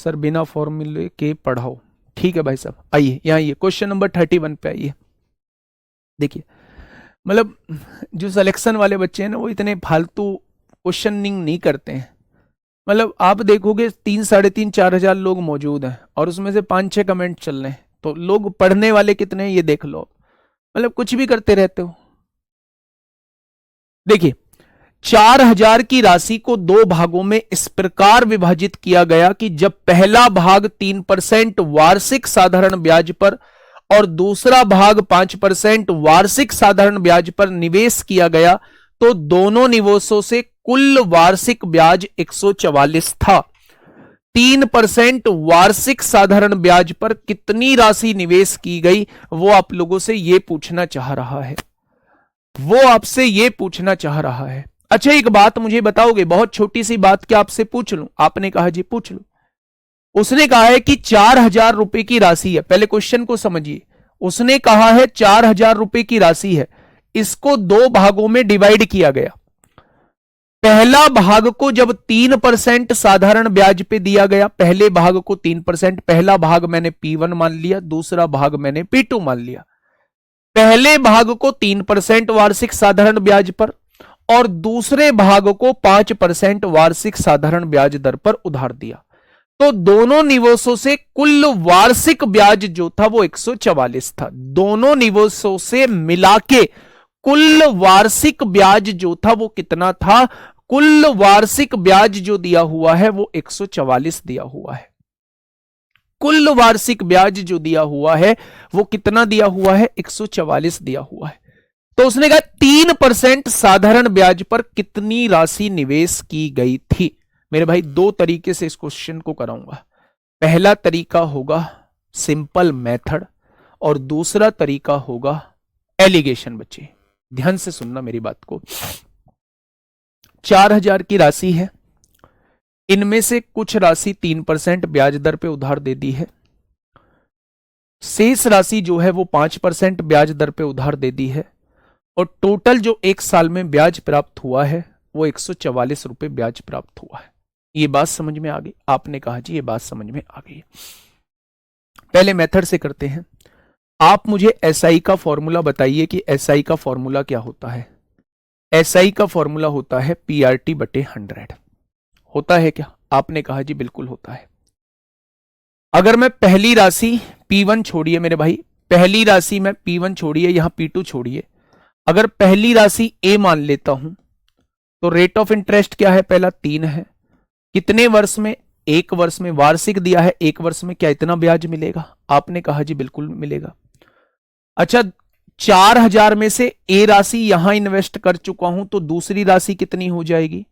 Speaker 1: सर बिना फॉर्मूले के पढ़ाओ। ठीक है भाई साहब, आइए यहाँ आइए, क्वेश्चन नंबर 31 पे आइए। देखिए मतलब जो सिलेक्शन वाले बच्चे हैं ना, वो इतने फालतू क्वेश्चनिंग नहीं करते हैं। मतलब आप देखोगे 3, 3.5, 4 हजार लोग मौजूद हैं और उसमें से 5-6 कमेंट चल रहे हैं, तो लोग पढ़ने वाले कितने हैं ये देख लो। मतलब कुछ भी करते रहते हो। देखिए 4,000 की राशि को 2 भागों में इस प्रकार विभाजित किया गया कि जब पहला भाग 3% वार्षिक साधारण ब्याज पर और दूसरा भाग 5% वार्षिक साधारण ब्याज पर निवेश किया गया तो दोनों निवेशों से कुल वार्षिक ब्याज 144 था। 3% वार्षिक साधारण ब्याज पर कितनी राशि निवेश की गई, वो आप लोगों से ये पूछना चाह रहा है, वो आपसे ये पूछना चाह रहा है। अच्छा एक बात मुझे बताओगे, बहुत छोटी सी बात क्या आपसे पूछ लूं? आपने कहा जी पूछ लो। उसने कहा है कि 4,000 रुपए की राशि है। पहले क्वेश्चन को समझिए। उसने कहा है 4,000 रुपए की राशि है, इसको 2 भागों में डिवाइड किया गया। पहला भाग को जब 3% साधारण ब्याज पे दिया गया, पहले भाग को 3%, पहला भाग मैंने P1 मान लिया, दूसरा भाग मैंने P2 मान लिया। पहले भाग को 3% वार्षिक साधारण ब्याज पर और दूसरे भाग को 5% वार्षिक साधारण ब्याज दर पर उधार दिया, तो दोनों निवेशों से कुल वार्षिक ब्याज जो था वो 144 था। दोनों निवेशों से मिलाके कुल वार्षिक ब्याज जो था वो कितना था? कुल वार्षिक ब्याज जो दिया हुआ है वो 144 दिया हुआ है। कुल वार्षिक ब्याज जो दिया हुआ है वो कितना दिया हुआ है? 144 दिया हुआ है। तो उसने कहा 3% साधारण ब्याज पर कितनी राशि निवेश की गई थी। मेरे भाई 2 तरीके से इस क्वेश्चन को कराऊंगा। पहला तरीका होगा सिंपल मेथड और दूसरा तरीका होगा एलिगेशन। बच्चे ध्यान से सुनना मेरी बात को। 4,000 की राशि है, इनमें से कुछ राशि 3% ब्याज दर पे उधार दे दी है, शेष राशि जो है वो 5% ब्याज दर पे उधार दे दी है और टोटल जो 1 साल में ब्याज प्राप्त हुआ है वो 144 रुपए ब्याज प्राप्त हुआ है। ये बात समझ में आ गई? आपने कहा जी ये बात समझ में आ गई। पहले मेथड से करते हैं। आप मुझे एसआई का फॉर्मूला बताइए कि एसआई का फॉर्मूला क्या होता है। एसआई का फॉर्मूला होता है पीआरटी बटे 100। होता है क्या? आपने कहा जी बिल्कुल होता है। अगर मैं पहली राशि P1 छोड़िए मेरे भाई, पहली राशि में P1 छोड़िए, यहां P2 छोड़िए, अगर पहली राशि A मान लेता हूं तो रेट ऑफ इंटरेस्ट क्या है? पहला 3 है। कितने वर्ष में? 1 वर्ष में। वार्षिक दिया है, 1 वर्ष में क्या इतना ब्याज मिलेगा? आपने कहा जी बिल्कुल मिलेगा। अच्छा 4,000 में से A राशि यहां इन्वेस्ट कर चुका हूं तो दूसरी राशि कितनी हो जाएगी?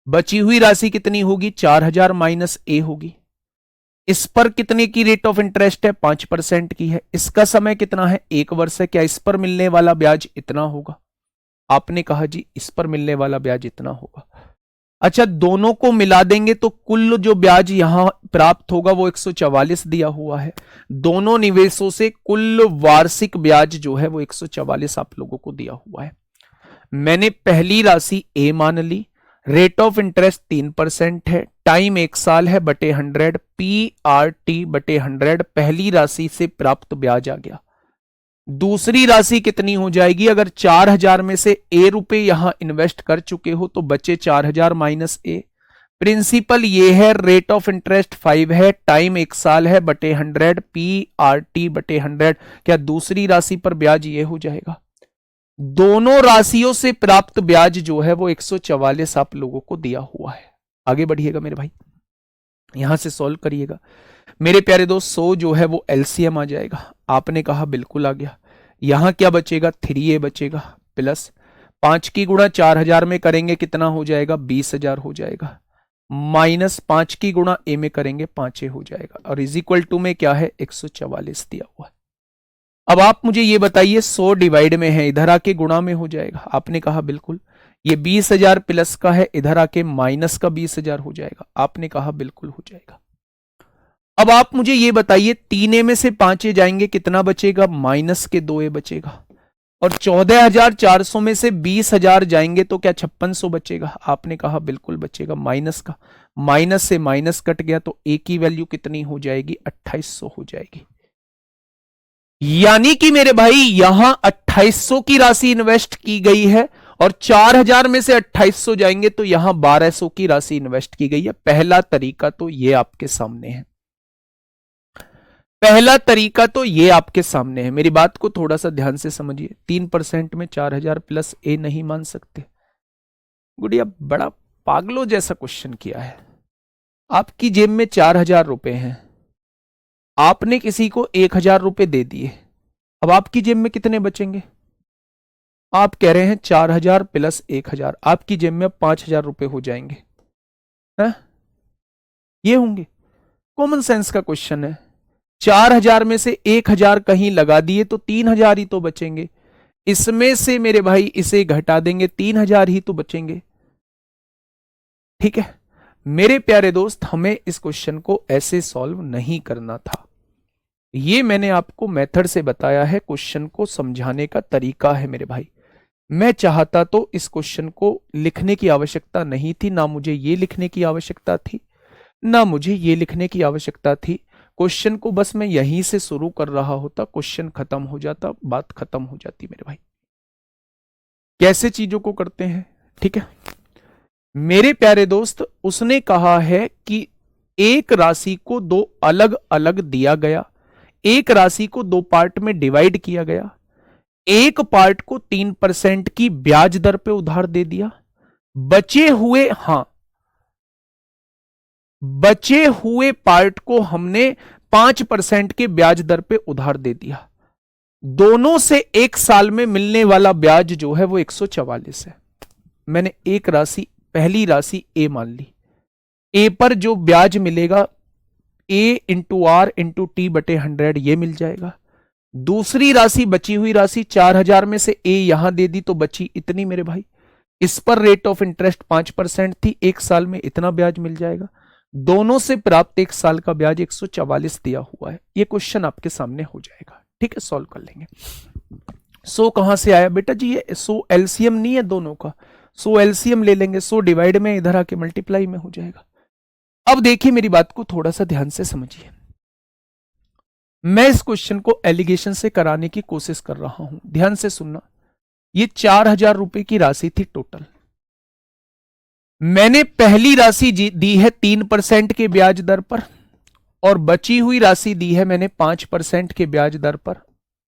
Speaker 1: बची हुई राशि कितनी होगी? 4,000 माइनस A होगी। इस पर कितने की रेट ऑफ इंटरेस्ट है? 5% की है। इसका समय कितना है? 1 वर्ष है। क्या इस पर मिलने वाला ब्याज इतना होगा? आपने कहा जी इस पर मिलने वाला ब्याज इतना होगा। अच्छा दोनों को मिला देंगे तो कुल जो ब्याज यहां प्राप्त होगा वो 144 दिया हुआ है। दोनों निवेशों से कुल वार्षिक ब्याज जो है वो 144 आप लोगों को दिया हुआ है। मैंने पहली राशि A मान ली, रेट ऑफ इंटरेस्ट 3% है, टाइम 1 साल है बटे 100, PRT बटे 100 पहली राशि से प्राप्त ब्याज आ गया। दूसरी राशि कितनी हो जाएगी? अगर 4,000 में से A रुपए यहां इन्वेस्ट कर चुके हो तो बचे 4,000 माइनस A। प्रिंसिपल ये है, रेट ऑफ इंटरेस्ट 5 है, टाइम 1 साल है बटे 100, PRT बटे 100। क्या दूसरी राशि पर ब्याज ये हो जाएगा? दोनों राशियों से प्राप्त ब्याज जो है वो 144 आप लोगों को दिया हुआ है। आगे बढ़िएगा मेरे भाई, यहां से सॉल्व करिएगा मेरे प्यारे दोस्त। 100 जो है वो एलसीएम आ जाएगा। आपने कहा बिल्कुल आ गया। यहां क्या बचेगा? 3A बचेगा प्लस 5 की गुणा 4,000 में करेंगे कितना हो जाएगा? 20,000 हो जाएगा, माइनस 5 की गुणा A में करेंगे 5A हो जाएगा और इज इक्वल टू में क्या है? 144 दिया हुआ है। अब आप मुझे ये बताइए 100 डिवाइड में है, इधर आके गुणा में हो जाएगा। आपने कहा बिल्कुल। ये 20,000 प्लस का है, इधर आके माइनस का 20,000 हो जाएगा। आपने कहा बिल्कुल हो जाएगा। अब आप मुझे ये बताइए 3A में से 5A जाएंगे कितना बचेगा? माइनस के 2A बचेगा और 14,400 में से 20,000 जाएंगे तो क्या 5600 बचेगा? आपने कहा बिल्कुल बचेगा। माइनस का माइनस से माइनस कट गया तो ए की वैल्यू कितनी हो जाएगी? 2800 हो जाएगी। यानी कि मेरे भाई यहां 2800 की राशि इन्वेस्ट की गई है और 4000 में से 2800 जाएंगे तो यहां 1200 की राशि इन्वेस्ट की गई है। पहला तरीका तो ये आपके सामने है, पहला तरीका तो ये आपके सामने है। मेरी बात को थोड़ा सा ध्यान से समझिए। 3% में 4000 प्लस ए नहीं मान सकते? गुड़िया बड़ा पागलों जैसा क्वेश्चन किया है। आपकी जेब में 4000 रुपए हैं, आपने किसी को 1000 रुपए दे दिए, अब आपकी जेब में कितने बचेंगे? आप कह रहे हैं 4000 प्लस 1000, आपकी जेब में 5000 रुपए हो जाएंगे, है? ये होंगे। कॉमन सेंस का क्वेश्चन है। 4000 में से 1000 कहीं लगा दिए तो 3000 ही तो बचेंगे। इसमें से मेरे भाई इसे घटा देंगे, 3000 ही तो बचेंगे। ठीक है मेरे प्यारे दोस्त, हमें इस क्वेश्चन को ऐसे सॉल्व नहीं करना था। ये मैंने आपको मेथड से बताया है, क्वेश्चन को समझाने का तरीका है मेरे भाई। मैं चाहता तो इस क्वेश्चन को लिखने की आवश्यकता नहीं थी, ना मुझे ये लिखने की आवश्यकता थी, ना मुझे ये लिखने की आवश्यकता थी। क्वेश्चन को बस मैं यहीं से शुरू कर रहा होता, क्वेश्चन खत्म हो जाता, बात खत्म हो जाती मेरे भाई। कैसे चीजों को करते हैं, ठीक है मेरे प्यारे दोस्त। उसने कहा है कि एक राशि को दो अलग अलग दिया गया, एक राशि को दो पार्ट में डिवाइड किया गया, एक पार्ट को 3% की ब्याज दर पे उधार दे दिया, बचे हुए पार्ट को हमने 5% के ब्याज दर पे उधार दे दिया। दोनों से एक साल में मिलने वाला ब्याज जो है वो 144 है। मैंने एक राशि, पहली राशि ए मान ली। ए पर जो ब्याज मिलेगा ए इंटू आर इंटू टी बटे 100 ये मिल जाएगा। दूसरी राशि, बची हुई राशि 4000 में से ए यहां दे दी तो बची इतनी मेरे भाई। इस पर रेट ऑफ इंटरेस्ट 5% थी, एक साल में इतना ब्याज मिल जाएगा। दोनों से प्राप्त एक साल का ब्याज 144 दिया हुआ है। ये क्वेश्चन आपके सामने हो जाएगा। ठीक है सॉल्व कर लेंगे। 100 कहां से आया बेटा जी? ये 100 एलसीएम नहीं है दोनों का, 100 एलसीएम ले लेंगे, 100 डिवाइड में इधर आके मल्टीप्लाई में हो जाएगा। अब देखिए मेरी बात को थोड़ा सा ध्यान से समझिए। मैं इस क्वेश्चन को एलिगेशन से कराने की कोशिश कर रहा हूं, ध्यान से सुनना। ये 4000 रुपए की राशि थी टोटल। मैंने पहली राशि दी है 3% के ब्याज दर पर और बची हुई राशि दी है मैंने 5% के ब्याज दर पर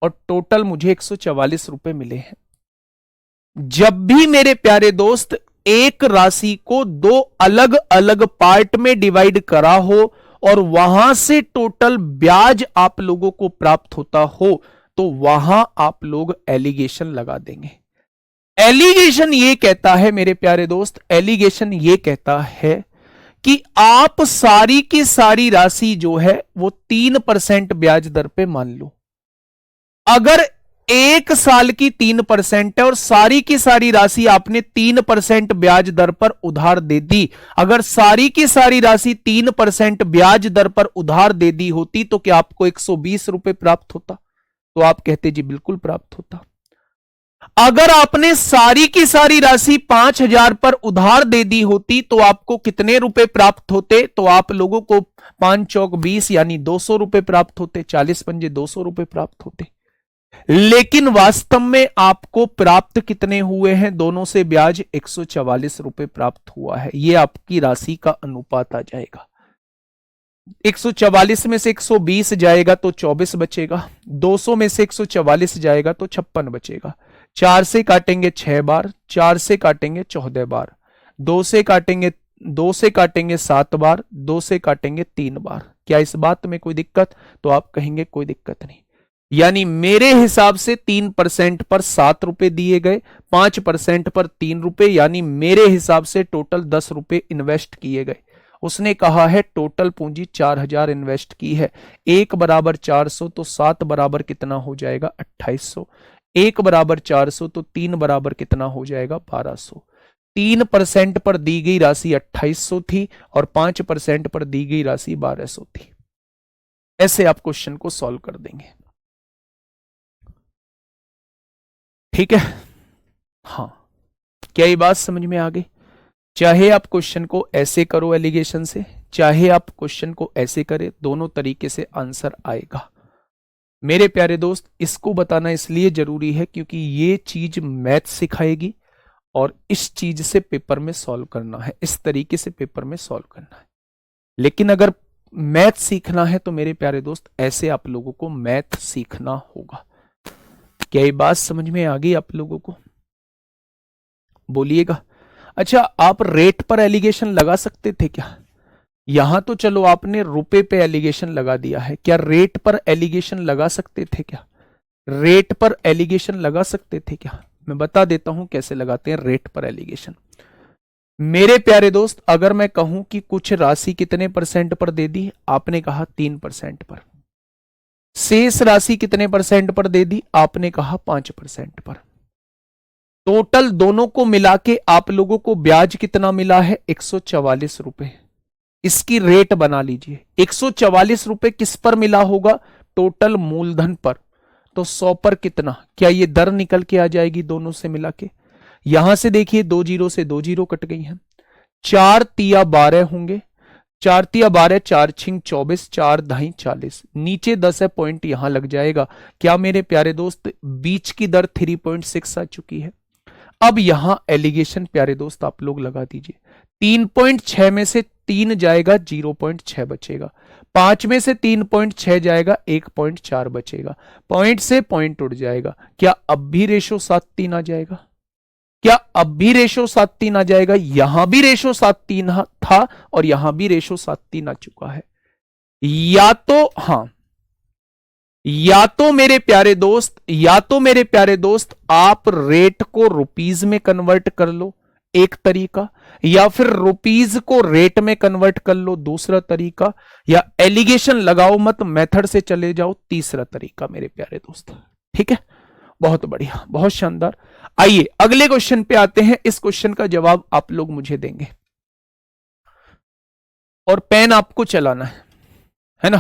Speaker 1: और टोटल मुझे 144 रुपए मिले हैं। जब भी मेरे प्यारे दोस्त एक राशि को दो अलग अलग पार्ट में डिवाइड करा हो और वहां से टोटल ब्याज आप लोगों को प्राप्त होता हो तो वहां आप लोग एलिगेशन लगा देंगे। एलिगेशन ये कहता है मेरे प्यारे दोस्त, एलिगेशन ये कहता है कि आप सारी की सारी राशि जो है वो 3% ब्याज दर पे मान लो। अगर एक साल की 3% है और सारी की सारी राशि आपने 3% ब्याज दर पर उधार दे दी, अगर सारी की सारी राशि 3% ब्याज दर पर उधार दे दी होती तो क्या आपको 120 रुपए प्राप्त होता? तो आप कहते जी बिल्कुल प्राप्त होता। अगर आपने सारी की सारी राशि 5000 पर उधार दे दी होती तो आपको कितने रुपए प्राप्त होते? तो आप लोगों को 5 चौक 20 यानी 200 रुपए प्राप्त होते, 40 पंजे 200 रुपए प्राप्त होते। लेकिन वास्तव में आपको प्राप्त कितने हुए हैं? दोनों से ब्याज 144 रुपए प्राप्त हुआ है। यह आपकी राशि का अनुपात आ जाएगा। 144 में से 120 जाएगा तो 24 बचेगा, 200 में से 144 जाएगा तो 56 बचेगा। 4 से काटेंगे 6 बार, 4 से काटेंगे 14 बार, 2 से काटेंगे 7 बार, 2 से काटेंगे 3 बार। क्या इस बात में कोई दिक्कत? तो आप कहेंगे कोई दिक्कत नहीं। यानी मेरे हिसाब से 3% पर 7 रुपए दिए गए, 5% पर 3 रुपए, यानी मेरे हिसाब से टोटल 10 रुपए इन्वेस्ट किए गए। उसने कहा है टोटल पूंजी 4000 इन्वेस्ट की है। 1 बराबर 400 तो 7 बराबर कितना हो जाएगा? 2800। 1 बराबर 400 तो 3 बराबर कितना हो जाएगा? 1200। 3% पर दी गई राशि 2800 थी और 5% पर दी गई राशि 1200 थी। ऐसे आप क्वेश्चन को सॉल्व कर देंगे। ठीक है, हाँ, क्या ये बात समझ में आ गई? चाहे आप क्वेश्चन को ऐसे करो एलिगेशन से, चाहे आप क्वेश्चन को ऐसे करें, दोनों तरीके से आंसर आएगा। मेरे प्यारे दोस्त, इसको बताना इसलिए जरूरी है क्योंकि ये चीज मैथ सिखाएगी और इस चीज से पेपर में सॉल्व करना है, इस तरीके से पेपर में सॉल्व करना है। लेकिन अगर मैथ सीखना है तो मेरे प्यारे दोस्त ऐसे आप लोगों को मैथ सीखना होगा। क्या ये बात समझ में आ गई आप लोगों को? बोलिएगा। अच्छा, आप रेट पर एलिगेशन लगा सकते थे क्या? यहां तो चलो आपने रुपए पे एलिगेशन लगा दिया है, क्या रेट पर एलिगेशन लगा सकते थे क्या? रेट पर एलिगेशन लगा सकते थे क्या? मैं बता देता हूं कैसे लगाते हैं रेट पर एलिगेशन। मेरे प्यारे दोस्त, अगर मैं कहूं कि कुछ राशि कितने परसेंट पर दे दी, आपने कहा 3% पर। शेष राशि कितने परसेंट पर दे दी, आपने कहा 5% पर। टोटल दोनों को मिला के आप लोगों को ब्याज कितना मिला है? 144 रुपए। इसकी रेट बना लीजिए। 144 रुपए किस पर मिला होगा? टोटल मूलधन पर। तो 100 पर कितना? क्या ये दर निकल के आ जाएगी दोनों से मिला के? यहां से देखिए 2 जीरो से 2 जीरो कट गई हैं। 4 तिया 12 होंगे, 4 तिया 12, 4 छिंग 24, 4 दही 40, नीचे 10 है, पॉइंट यहां लग जाएगा। क्या मेरे प्यारे दोस्त बीच की दर 3.6 आ चुकी है? अब यहां एलिगेशन प्यारे दोस्त आप लोग लगा दीजिए। 3.6 में से 3 जाएगा, 0.6 बचेगा। 5 में से 3.6 जाएगा, 1.4 बचेगा। पॉइंट से पॉइंट उड़ जाएगा। क्या अब भी रेशो 7:3 आ जाएगा? क्या अब भी रेशो 7:3 आ जाएगा? यहां भी रेशो 7:3 था और यहां भी रेशो 7:3 आ चुका है। या तो हां, या तो मेरे प्यारे दोस्त, या तो मेरे प्यारे दोस्त आप रेट को रुपीज में कन्वर्ट कर लो, एक तरीका, या फिर रुपीज को रेट में कन्वर्ट कर लो, दूसरा तरीका, या एलिगेशन लगाओ मत, मेथड से चले जाओ, तीसरा तरीका मेरे प्यारे दोस्त। ठीक है, बहुत बढ़िया, बहुत शानदार। आइए अगले क्वेश्चन पे आते हैं। इस क्वेश्चन का जवाब आप लोग मुझे देंगे और पेन आपको चलाना है ना?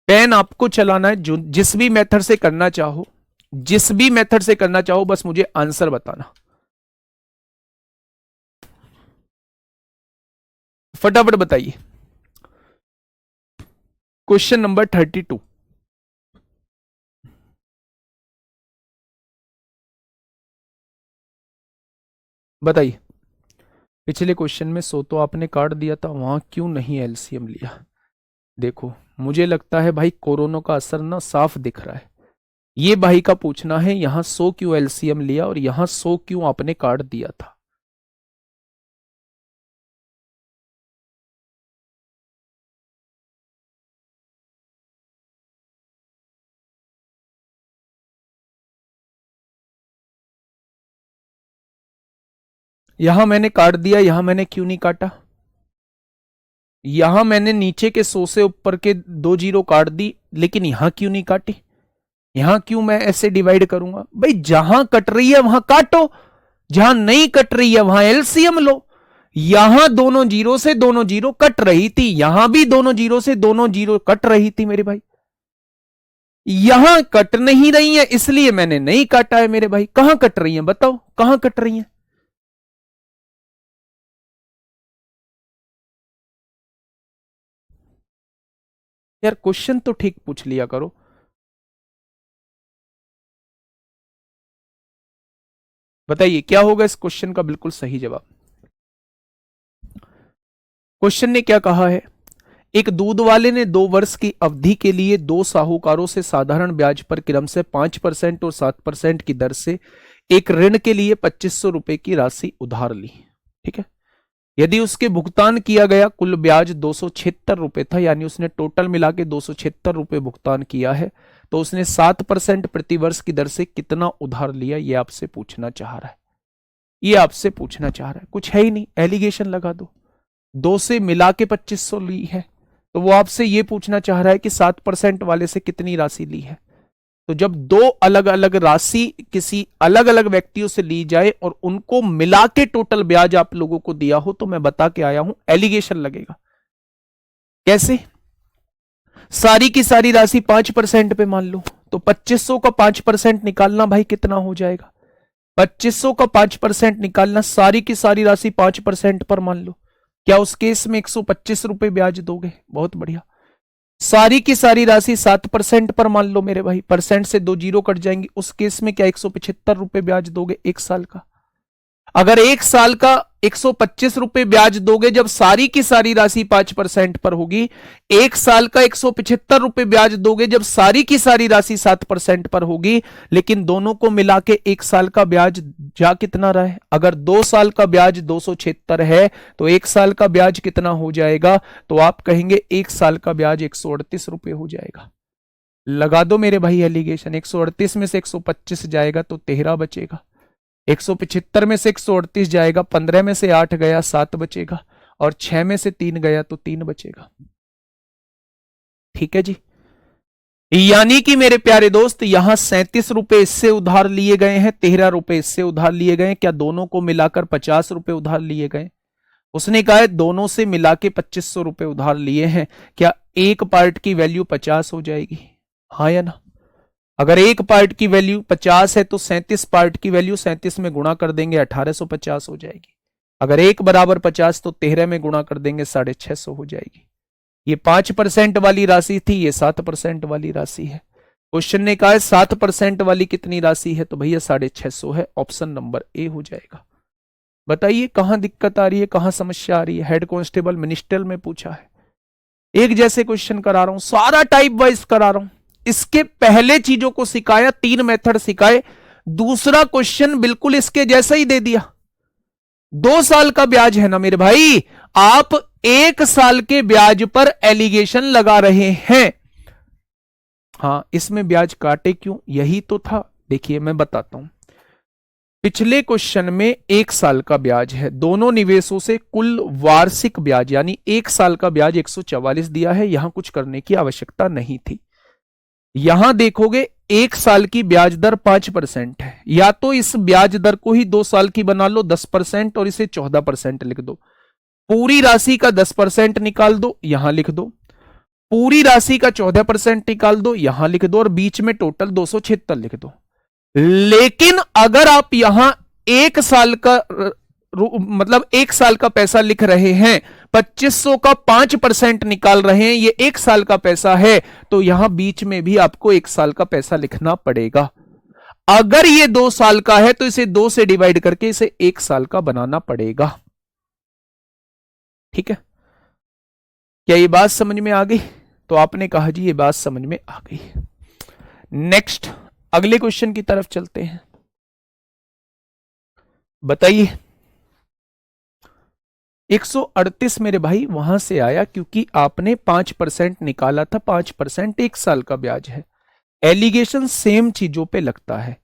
Speaker 1: पेन आपको चलाना है, जो जिस भी मेथड से करना चाहो, जिस भी मेथड से करना चाहो, बस मुझे आंसर बताना। फटाफट बताइए। क्वेश्चन नंबर 32 बताइए। पिछले क्वेश्चन में 100 तो आपने काट दिया था, वहां क्यों नहीं एलसीएम लिया? देखो, मुझे लगता है भाई कोरोना का असर ना साफ दिख रहा है। ये भाई का पूछना है, यहां 100 क्यों एलसीएम लिया और यहां 100 क्यों आपने काट दिया था? यहां मैंने काट दिया, यहां मैंने क्यों नहीं काटा? यहां मैंने नीचे के 100 से ऊपर के 2 जीरो काट दी, लेकिन यहां क्यों नहीं काटी? यहां क्यों मैं ऐसे डिवाइड करूंगा? भाई जहां कट रही है वहां काटो, जहां नहीं कट रही है वहां एलसीएम लो। यहां दोनों जीरो से दोनों जीरो कट रही थी, यहां भी दोनों जीरो से दोनों जीरो कट रही थी मेरे भाई। यहां कट नहीं रही है इसलिए मैंने नहीं काटा है मेरे भाई। कहां कट रही है बताओ, कहां कट रही है? यार क्वेश्चन तो ठीक पूछ लिया करो। बताइए क्या होगा इस क्वेश्चन का बिल्कुल सही जवाब? क्वेश्चन ने क्या कहा है? एक दूध वाले ने 2 वर्ष की अवधि के लिए 2 साहूकारों से साधारण ब्याज पर क्रमशः 5% और 7% की दर से एक ऋण के लिए 2500 रुपए की राशि उधार ली। ठीक है, यदि उसके भुगतान किया गया कुल ब्याज 276 रुपए था, यानी उसने टोटल मिला के 276 रुपए भुगतान किया है, तो उसने 7% प्रतिवर्ष की दर से कितना उधार लिया? ये आपसे पूछना चाह रहा है, ये आपसे पूछना चाह रहा है। कुछ है ही नहीं, एलिगेशन लगा दो। 2 से मिला के 2500 ली है, तो वो आपसे ये पूछना चाह रहा है कि 7% वाले से कितनी राशि ली है। तो जब 2 अलग अलग राशि किसी अलग अलग व्यक्तियों से ली जाए और उनको मिला के टोटल ब्याज आप लोगों को दिया हो, तो मैं बता के आया हूं एलिगेशन लगेगा। कैसे? सारी की सारी राशि 5% पे मान लो, तो 2500 का 5% निकालना भाई कितना हो जाएगा? 2500 का 5% निकालना, सारी की सारी राशि 5% पर मान लो। क्या उस केस में 125 रुपए ब्याज दोगे? बहुत बढ़िया। सारी की सारी राशि 7% पर मान लो मेरे भाई, परसेंट से 2 जीरो कट जाएंगे, उस केस में क्या 175 रुपए ब्याज दोगे 1 साल का? अगर 1 साल का 125 रुपए ब्याज दोगे जब सारी की सारी राशि 5% पर होगी, 1 साल का 175 रुपए ब्याज दोगे जब सारी की सारी राशि 7% पर होगी, लेकिन दोनों को मिला के 1 साल का ब्याज जा कितना रहा है? अगर 2 साल का ब्याज 276 है तो 1 साल का ब्याज कितना हो जाएगा? तो आप कहेंगे 1 साल का ब्याज 138 रुपए हो जाएगा। लगा दो मेरे भाई एलिगेशन, 138 में से 125 जाएगा तो 13 बचेगा, 175 में से 138 जाएगा, 15 में से 8 गया 7 बचेगा, और 6 में से 3 गया तो 3 बचेगा। ठीक है जी। यानी कि मेरे प्यारे दोस्त यहां 37 रुपए इससे उधार लिए गए हैं, 13 रुपए इससे उधार लिए गए। क्या दोनों को मिलाकर 50 रुपए उधार लिए गए? उसने कहा है दोनों से मिला के 2500 रुपए उधार लिए हैं। क्या एक पार्ट की वैल्यू 50 हो जाएगी? हाँ या ना? अगर एक पार्ट की वैल्यू 50 है तो 37 पार्ट की वैल्यू 37 में गुणा कर देंगे 1850 हो जाएगी। अगर एक बराबर 50 तो 13 में गुणा कर देंगे 650 हो जाएगी। ये 5% वाली राशि थी, ये 7% वाली राशि है। क्वेश्चन ने कहा है 7% वाली कितनी राशि है? तो भैया 650 है। ऑप्शन नंबर ए हो जाएगा। बताइए कहां दिक्कत आ रही है, कहां समस्या आ रही है? हेड कांस्टेबल मिनिस्टर में पूछा है, एक जैसे क्वेश्चन करा रहा हूं, सारा टाइप वाइज करा रहा हूं। इसके पहले चीजों को सिखाया, 3 मेथड सिखाए, दूसरा क्वेश्चन बिल्कुल इसके जैसा ही दे दिया। 2 साल का ब्याज है ना मेरे भाई, आप 1 साल के ब्याज पर एलिगेशन लगा रहे हैं। हां, इसमें ब्याज काटे क्यों? यही तो था। देखिए मैं बताता हूं, पिछले क्वेश्चन में 1 साल का ब्याज है, दोनों निवेशों से कुल वार्षिक ब्याज यानी 1 साल का ब्याज 144 दिया है। यहां कुछ करने की आवश्यकता नहीं थी। यहां देखोगे 1 साल की ब्याज दर 5% है, या तो इस ब्याज दर को ही 2 साल की बना लो 10% और इसे 14% लिख दो। पूरी राशि का 10% निकाल दो, यहां लिख दो। पूरी राशि का 14% निकाल दो, यहां लिख दो, और बीच में टोटल 276 लिख दो। लेकिन अगर आप यहां 1 साल का मतलब 1 साल का पैसा लिख रहे हैं, 2500 का 5% निकाल रहे हैं, ये 1 साल का पैसा है, तो यहां बीच में भी आपको 1 साल का पैसा लिखना पड़ेगा। अगर ये 2 साल का है तो इसे 2 से डिवाइड करके इसे 1 साल का बनाना पड़ेगा। ठीक है, क्या ये बात समझ में आ गई? तो आपने कहा जी ये बात समझ में आ गई। नेक्स्ट अगले क्वेश्चन की तरफ चलते हैं। बताइए 138 मेरे भाई वहां से आया क्योंकि आपने 5% निकाला था, 5% 1 साल का ब्याज है। एलिगेशन सेम चीजों पे लगता है।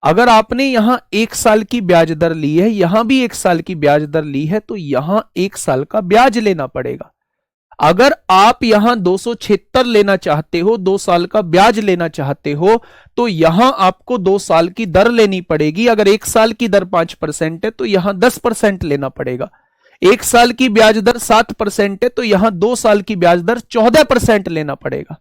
Speaker 1: अगर आपने यहां 1 साल की ब्याज दर ली है, यहां भी 1 साल की ब्याज दर ली है, तो यहां 1 साल का ब्याज लेना पड़ेगा। अगर आप यहां 276 लेना चाहते हो, 2 साल का ब्याज लेना चाहते हो, तो यहां आपको 2 साल की दर लेनी पड़ेगी। अगर 1 साल की दर 5% है तो यहां 10% लेना पड़ेगा। 1 साल की ब्याज दर 7% है तो यहां 2 साल की ब्याज दर 14% लेना पड़ेगा।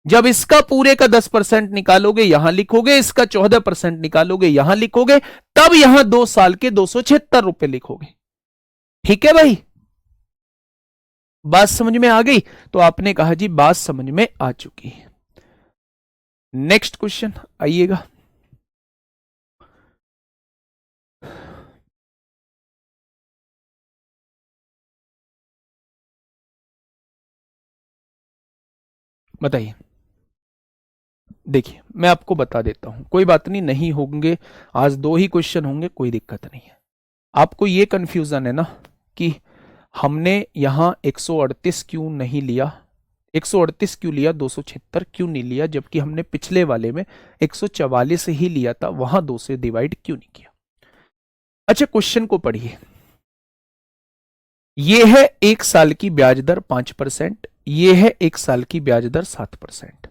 Speaker 1: जब इसका पूरे का 10% निकालोगे यहां लिखोगे, इसका 14% निकालोगे यहां लिखोगे, तब यहां 2 साल के 276 रुपए लिखोगे। ठीक है भाई, बात समझ में आ गई? तो आपने कहा जी बात समझ में आ चुकी है। नेक्स्ट क्वेश्चन आइएगा। बताइए। देखिए मैं आपको बता देता हूं, कोई बात नहीं, नहीं होंगे आज 2 ही क्वेश्चन होंगे, कोई दिक्कत नहीं है। आपको ये कंफ्यूजन है ना कि हमने यहां 138 क्यों नहीं लिया, 138 क्यों लिया, 276 क्यों नहीं लिया, जबकि हमने पिछले वाले में 144 ही लिया था, वहां 2 से डिवाइड क्यों नहीं किया। अच्छा क्वेश्चन को पढ़िए। यह है 1 साल की ब्याज दर 5%, यह है 1 साल की ब्याज दर 7%।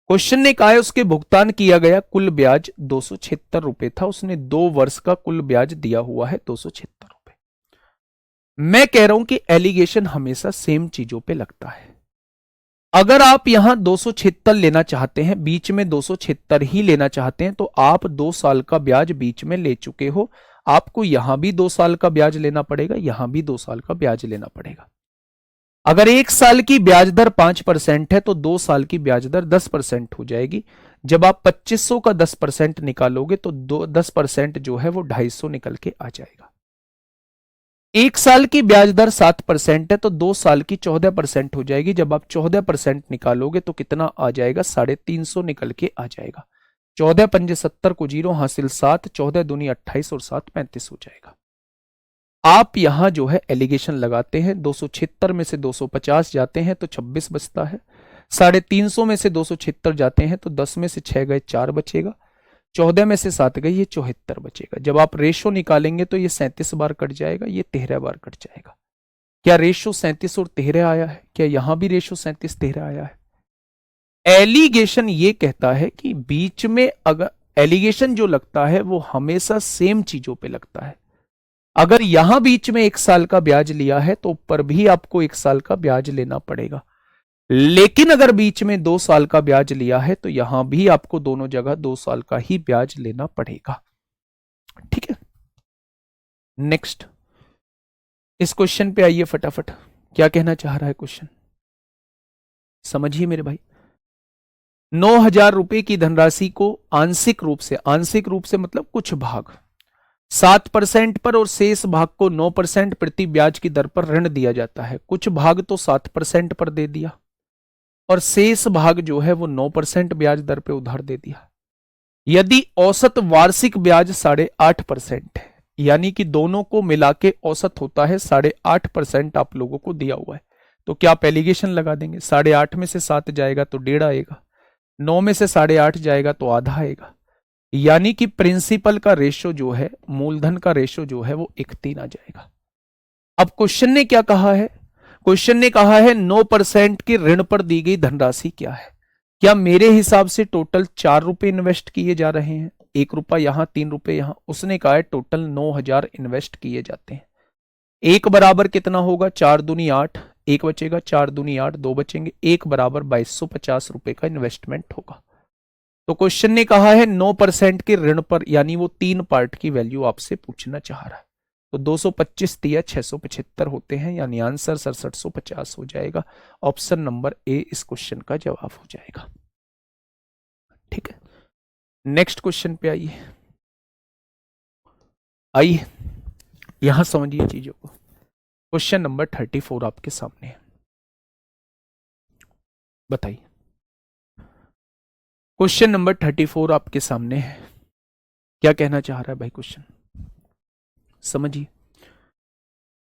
Speaker 1: क्वेश्चन ने कहा है उसके भुगतान किया गया कुल ब्याज 276 रुपए था, उसने 2 वर्ष का कुल ब्याज दिया हुआ है 276 रुपए। मैं कह रहा हूं कि एलिगेशन हमेशा सेम चीजों पे लगता है। अगर आप यहां 276 लेना चाहते हैं, बीच में 276 ही लेना चाहते हैं, तो आप 2 साल का ब्याज बीच में ले चुके हो। आपको यहां भी 2 साल का ब्याज लेना पड़ेगा, यहां भी 2 साल का ब्याज लेना पड़ेगा। अगर 1 साल की ब्याज दर 5% है तो 2 साल की ब्याज दर 10% हो जाएगी। जब आप 2500 का 10% निकालोगे तो 10% जो है वो 250 निकल के आ जाएगा। 1 साल की ब्याज दर 7% है तो 2 साल की 14% हो जाएगी। जब आप 14% निकालोगे तो कितना आ जाएगा? 350 निकल के आ जाएगा। 14 पंजे 70 को 0 हासिल 7, 14 दूनी 28 और 7 35 हो जाएगा। आप यहां जो है एलिगेशन लगाते हैं, 276 में से 250 जाते हैं तो 26 बचता है। 350 में से 276 जाते हैं तो 10 में से 6 गए 4 बचेगा। 14 में से 7 गई, ये 74 बचेगा। जब आप रेशो निकालेंगे तो ये 37 बार कट जाएगा, ये 13 बार कट जाएगा। क्या रेशो 37 और 13 आया है? क्या यहां भी रेशो 37 13 आया है? एलिगेशन ये कहता है कि बीच में अगर एलिगेशन जो लगता है वो हमेशा सेम चीजों पे लगता है। अगर यहां बीच में 1 साल का ब्याज लिया है तो ऊपर भी आपको 1 साल का ब्याज लेना पड़ेगा। लेकिन अगर बीच में 2 साल का ब्याज लिया है तो यहां भी आपको दोनों जगह 2 साल का ही ब्याज लेना पड़ेगा। ठीक है, नेक्स्ट इस क्वेश्चन पे आइए फटाफट। क्या कहना चाह रहा है क्वेश्चन, समझिए मेरे भाई। 9,000 रुपए की धनराशि को आंशिक रूप से मतलब कुछ भाग 7% पर और शेष भाग को 9% प्रति ब्याज की दर पर ऋण दिया जाता है। कुछ भाग तो 7% पर दे दिया और शेष भाग जो है वो 9% ब्याज दर पे उधार दे दिया। यदि औसत वार्षिक ब्याज 8.5% है, यानी कि दोनों को मिला के औसत होता है 8.5% आप लोगों को दिया हुआ है, तो क्या आप एलिगेशन लगा देंगे? 8.5 में से 7 जाएगा तो 1.5 आएगा, 9 में से 8.5 जाएगा तो आधा आएगा, यानी कि प्रिंसिपल का रेशो जो है, मूलधन का रेशो जो है वो 1:3 आ जाएगा। अब क्वेश्चन ने क्या कहा है? क्वेश्चन ने कहा है 9% के ऋण पर दी गई धनराशि क्या है। क्या मेरे हिसाब से टोटल 4 रुपए इन्वेस्ट किए जा रहे हैं, 1 रुपया यहां 3 रुपए यहां। उसने कहा है टोटल 9,000 इन्वेस्ट किए जाते हैं। 1 बराबर कितना होगा? 4 दूनी 8, 1 बचेगा, 4 दूनी 8, 2 बचेंगे, 1 बराबर 2250 रुपए का इन्वेस्टमेंट होगा। तो क्वेश्चन ने कहा है 9% के ऋण पर, यानी वो 3 पार्ट की वैल्यू आपसे पूछना चाह रहा है। तो 225 दिया 675 होते हैं, यानी आंसर 6750 हो जाएगा। ऑप्शन नंबर ए इस क्वेश्चन का जवाब हो जाएगा। ठीक है, नेक्स्ट क्वेश्चन पे आइए यहां समझिए चीजों को। क्वेश्चन नंबर 34 आपके सामने है, बताइए। क्वेश्चन नंबर 34 आपके सामने है, क्या कहना चाह रहा है भाई क्वेश्चन, समझिए।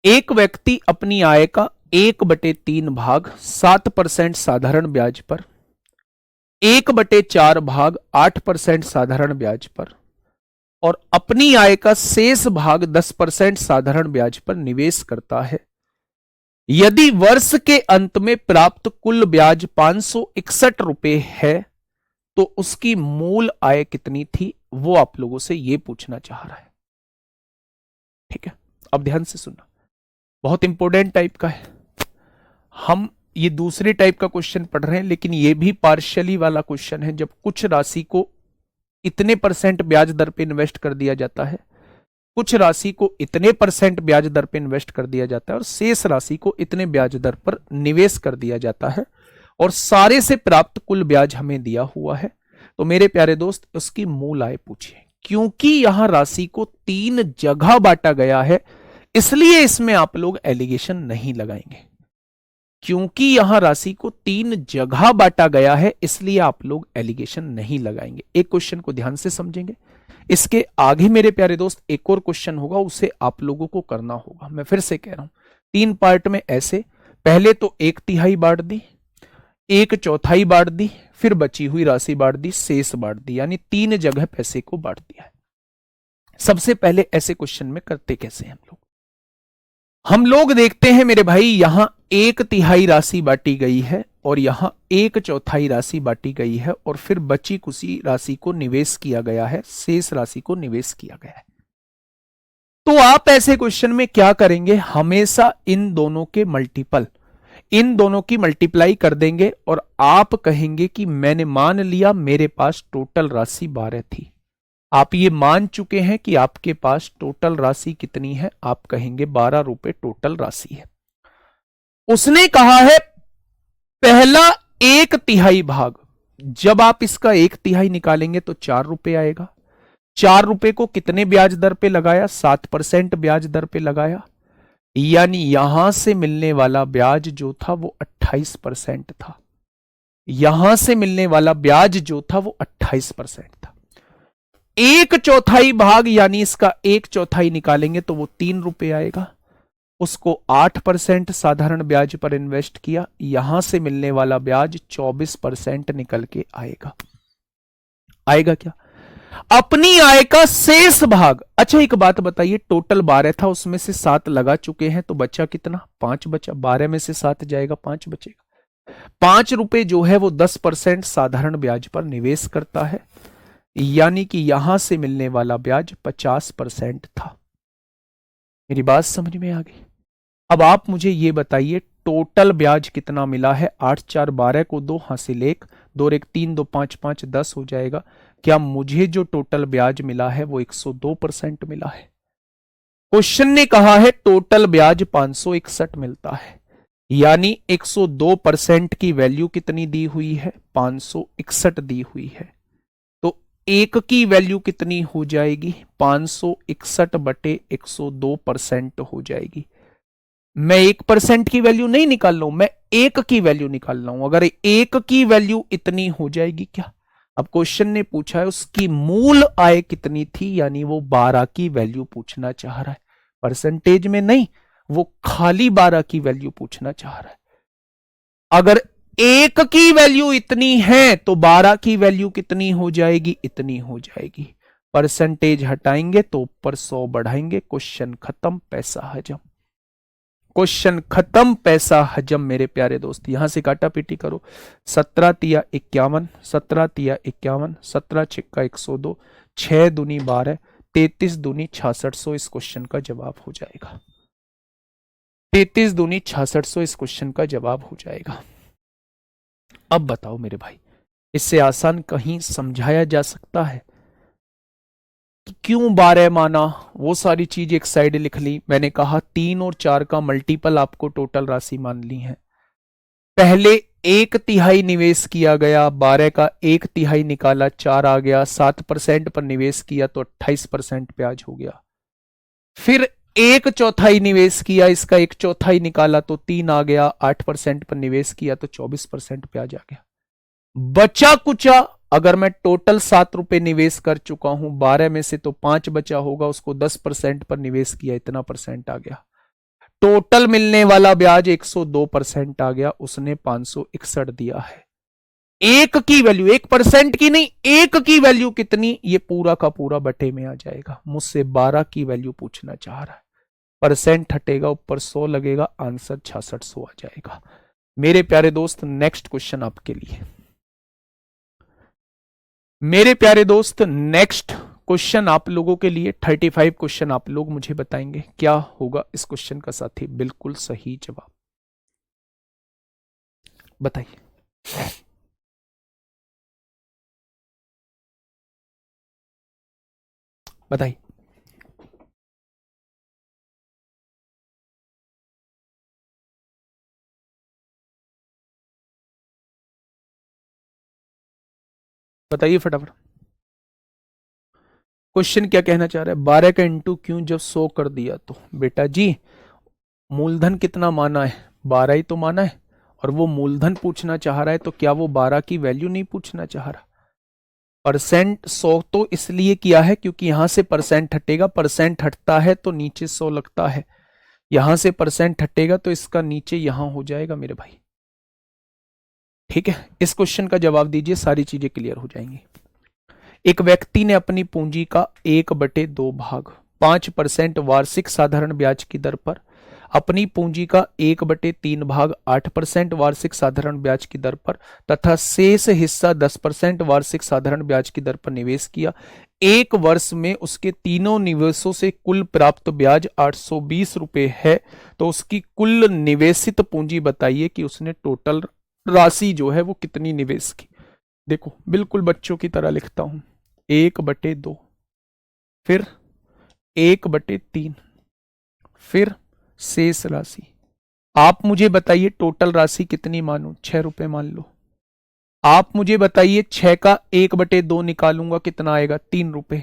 Speaker 1: एक व्यक्ति अपनी आय का 1/3 भाग 7% साधारण ब्याज पर, 1/4 भाग 8% साधारण ब्याज पर और अपनी आय का शेष भाग 10% साधारण ब्याज पर निवेश करता है। यदि वर्ष के अंत में प्राप्त कुल ब्याज 561 रुपए है तो उसकी मूल आय कितनी थी, वो आप लोगों से ये पूछना चाह रहा है। ठीक है, अब ध्यान से सुनना, बहुत इंपॉर्टेंट टाइप का है। हम ये दूसरे टाइप का क्वेश्चन पढ़ रहे हैं, लेकिन ये भी पार्शियली वाला क्वेश्चन है। जब कुछ राशि को इतने % ब्याज दर पे इन्वेस्ट कर दिया जाता है, कुछ राशि को इतने % ब्याज दर पे इन्वेस्ट कर दिया जाता है और शेष राशि को इतने ब्याज दर पर निवेश कर दिया जाता है और सारे से प्राप्त कुल ब्याज हमें दिया हुआ है, तो मेरे प्यारे दोस्त उसकी मूल आय पूछिए। क्योंकि यहां राशि को 3 जगह बांटा गया है, इसलिए इसमें आप लोग एलिगेशन नहीं लगाएंगे। क्योंकि यहां राशि को 3 जगह बांटा गया है, इसलिए आप लोग एलिगेशन नहीं लगाएंगे। एक क्वेश्चन को ध्यान से समझेंगे, इसके आगे मेरे प्यारे दोस्त एक और क्वेश्चन होगा, उसे आप लोगों को करना होगा। मैं फिर से कह रहा हूं, 3 पार्ट में ऐसे, पहले तो 1/3 बांट दी, 1/4 बांट दी, फिर बची हुई राशि बांट दी, शेष बांट दी, यानी 3 जगह पैसे को बांट दिया है। सबसे पहले ऐसे क्वेश्चन में करते कैसे हैं हम लोग देखते हैं मेरे भाई, यहां 1/3 राशि बांटी गई है और यहां 1/4 राशि बांटी गई है और फिर बची कुछ राशि को निवेश किया गया है, शेष राशि को निवेश किया गया है। तो आप ऐसे क्वेश्चन में क्या करेंगे, हमेशा इन दोनों के मल्टीपल, इन दोनों की मल्टीप्लाई कर देंगे और आप कहेंगे कि मैंने मान लिया मेरे पास टोटल राशि 12 थी। आप ये मान चुके हैं कि आपके पास टोटल राशि कितनी है, आप कहेंगे 12 रुपए टोटल राशि है। उसने कहा है पहला 1/3 भाग, जब आप इसका 1/3 निकालेंगे तो 4 रुपए आएगा। 4 रुपए को कितने ब्याज दर पे लगाया, 7% ब्याज दर पे लगाया, यानी यहां से मिलने वाला ब्याज जो था वो 28% था। यहां से मिलने वाला ब्याज जो था वो 28% था। 1/4 भाग यानी इसका 1/4 निकालेंगे तो वो 3 रुपए आएगा। उसको 8% साधारण ब्याज पर इन्वेस्ट किया, यहां से मिलने वाला ब्याज 24% निकल के आएगा। आएगा क्या? अपनी आय का शेष भाग। अच्छा एक बात बताइए, टोटल 12 था, उसमें से 7 लगा चुके हैं तो बचा कितना, 5 बचा। 12 में से 7 जाएगा, 5 बचेगा। 5 रुपए जो है वो 10% साधारण ब्याज पर निवेश करता है, यानी कि यहां से मिलने वाला ब्याज 50% था। मेरी बात समझ में आ गई? अब आप मुझे ये बताइए टोटल ब्याज कितना मिला है। 8 4 12 को 2 हासिल 1, 2 1 3 2 5 5 10 हो जाएगा। क्या मुझे जो टोटल ब्याज मिला है वो 102% मिला है? क्वेश्चन ने कहा है टोटल ब्याज 561 मिलता है, यानी 102% की वैल्यू कितनी दी हुई है, 561 दी हुई है। तो एक की वैल्यू कितनी हो जाएगी, 561 बटे 102% हो जाएगी। मैं 1% की वैल्यू नहीं निकाल रहा हूं, मैं एक की वैल्यू निकाल रहा हूं। अगर एक की वैल्यू इतनी हो जाएगी क्या? अब क्वेश्चन ने पूछा है उसकी मूल आय कितनी थी, यानी वो 12 की वैल्यू पूछना चाह रहा है, परसेंटेज में नहीं, वो खाली 12 की वैल्यू पूछना चाह रहा है। अगर एक की वैल्यू इतनी है तो 12 की वैल्यू कितनी हो जाएगी, इतनी हो जाएगी। परसेंटेज हटाएंगे तो ऊपर 100 बढ़ाएंगे, क्वेश्चन खत्म, पैसा हजम। क्वेश्चन खत्म, पैसा हजम। मेरे प्यारे दोस्त यहां से काटा पीटी करो। 17 तिया 51, 17 तिया 51, 17 छिक्का 102, 6 दूनी 12, 33 दूनी 6600 इस क्वेश्चन का जवाब हो जाएगा। 33 दूनी 6600 इस क्वेश्चन का जवाब हो जाएगा। अब बताओ मेरे भाई, इससे आसान कहीं समझाया जा सकता है? क्यों 12 माना, वो सारी चीज एक साइड लिख ली। मैंने कहा 3 और 4 का मल्टीपल आपको टोटल राशि मान ली है। पहले 1/3 निवेश किया गया, 12 का 1/3 निकाला, 4 आ गया। 7% पर निवेश किया तो 28% ब्याज हो गया। फिर 1/4 निवेश किया, इसका 1/4 निकाला तो 3 आ गया। 8% पर निवेश किया तो 24% ब्याज आ गया। बचा कुचा अगर मैं टोटल 7 रुपए निवेश कर चुका हूं, 12 में से तो 5 बचा होगा, उसको 10% पर निवेश किया, इतना परसेंट आ गया। टोटल मिलने वाला ब्याज 102% आ गया, उसने 561 दिया है। एक की वैल्यू, 1% की नहीं, एक की वैल्यू कितनी, ये पूरा का पूरा बटे में आ जाएगा। मुझसे 12 की वैल्यू पूछना चाह रहा है। परसेंट हटेगा, ऊपर 100 लगेगा, आंसर 6600 आ जाएगा। मेरे प्यारे दोस्त नेक्स्ट क्वेश्चन आपके लिए। मेरे प्यारे दोस्त नेक्स्ट क्वेश्चन आप लोगों के लिए 35 क्वेश्चन आप लोग मुझे बताएंगे क्या होगा इस क्वेश्चन का साथी बिल्कुल सही जवाब बताइए। बताइए बताइए फटाफट। क्वेश्चन क्या कहना चाह रहा है? 12 का इंटू क्यों जब 100 कर दिया तो? बेटा जी मूलधन कितना माना है? 12 ही तो माना है, और वो मूलधन पूछना चाह रहा है तो क्या वो 12 की वैल्यू नहीं पूछना चाह रहा? परसेंट 100 तो इसलिए किया है क्योंकि यहां से परसेंट हटेगा, परसेंट हटता है तो नीचे 100 लगता है, यहां से परसेंट हटेगा तो इसका नीचे यहां हो जाएगा मेरे भाई। ठीक है, इस क्वेश्चन का जवाब दीजिए, सारी चीजें क्लियर हो जाएंगी। एक व्यक्ति ने अपनी पूंजी का 1/2 भाग 5% वार्षिक साधारण ब्याज की दर पर अपनी पूंजी का 1/3 भाग 8% वार्षिक साधारण ब्याज की दर पर तथा शेष हिस्सा 10% वार्षिक साधारण ब्याज की दर पर निवेश किया। एक वर्ष में उसके तीनों निवेशों से कुल प्राप्त ब्याज 820 रुपए है, तो उसकी कुल निवेशित पूंजी बताइए कि उसने टोटल राशि जो है वो कितनी निवेश की। देखो बिल्कुल बच्चों की तरह लिखता हूं, 1/2, फिर 1/3, फिर शेष राशि। आप मुझे बताइए टोटल राशि कितनी मानूं, 6 रुपए मान लो। आप मुझे बताइए 6 का 1/2 निकालूंगा कितना आएगा, 3 रुपए।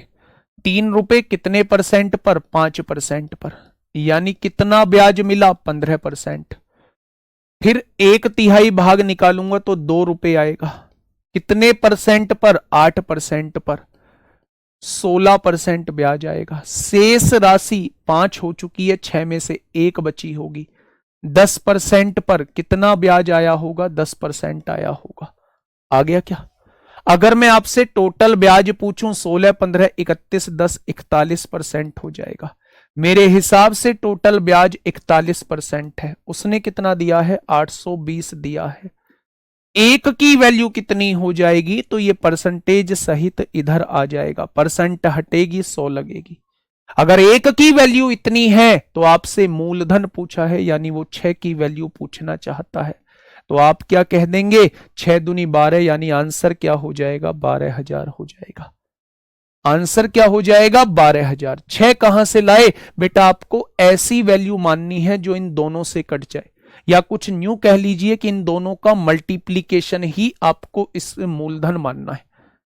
Speaker 1: 3 रुपए कितने परसेंट पर, 5% पर, यानी कितना ब्याज मिला, 15%। फिर 1/3 भाग निकालूंगा तो 2 रुपए आएगा, कितने परसेंट पर, 8% पर, 16% ब्याज आएगा। शेष राशि 5 हो चुकी है, 6 में से 1 बची होगी, 10% पर कितना ब्याज आया होगा, 10% आया होगा। आ गया क्या? अगर मैं आपसे टोटल ब्याज पूछूं 16, 15, 31, 10, 41% हो जाएगा। मेरे हिसाब से टोटल ब्याज 41% है। उसने कितना दिया है, 820 दिया है। एक की वैल्यू कितनी हो जाएगी, तो ये परसेंटेज सहित इधर आ जाएगा, परसेंट हटेगी 100 लगेगी। अगर एक की वैल्यू इतनी है तो आपसे मूलधन पूछा है, यानी वो 6 की वैल्यू पूछना चाहता है, तो आप क्या कह देंगे, 6 दूनी 12, यानी आंसर क्या हो जाएगा, 12,000 हो जाएगा। आंसर क्या हो जाएगा, 12,000। 6 कहां से लाए बेटा, आपको ऐसी वैल्यू माननी है जो इन दोनों से कट जाए, या कुछ न्यू कह लीजिए कि इन दोनों का मल्टीप्लीकेशन ही आपको इस मूलधन मानना है,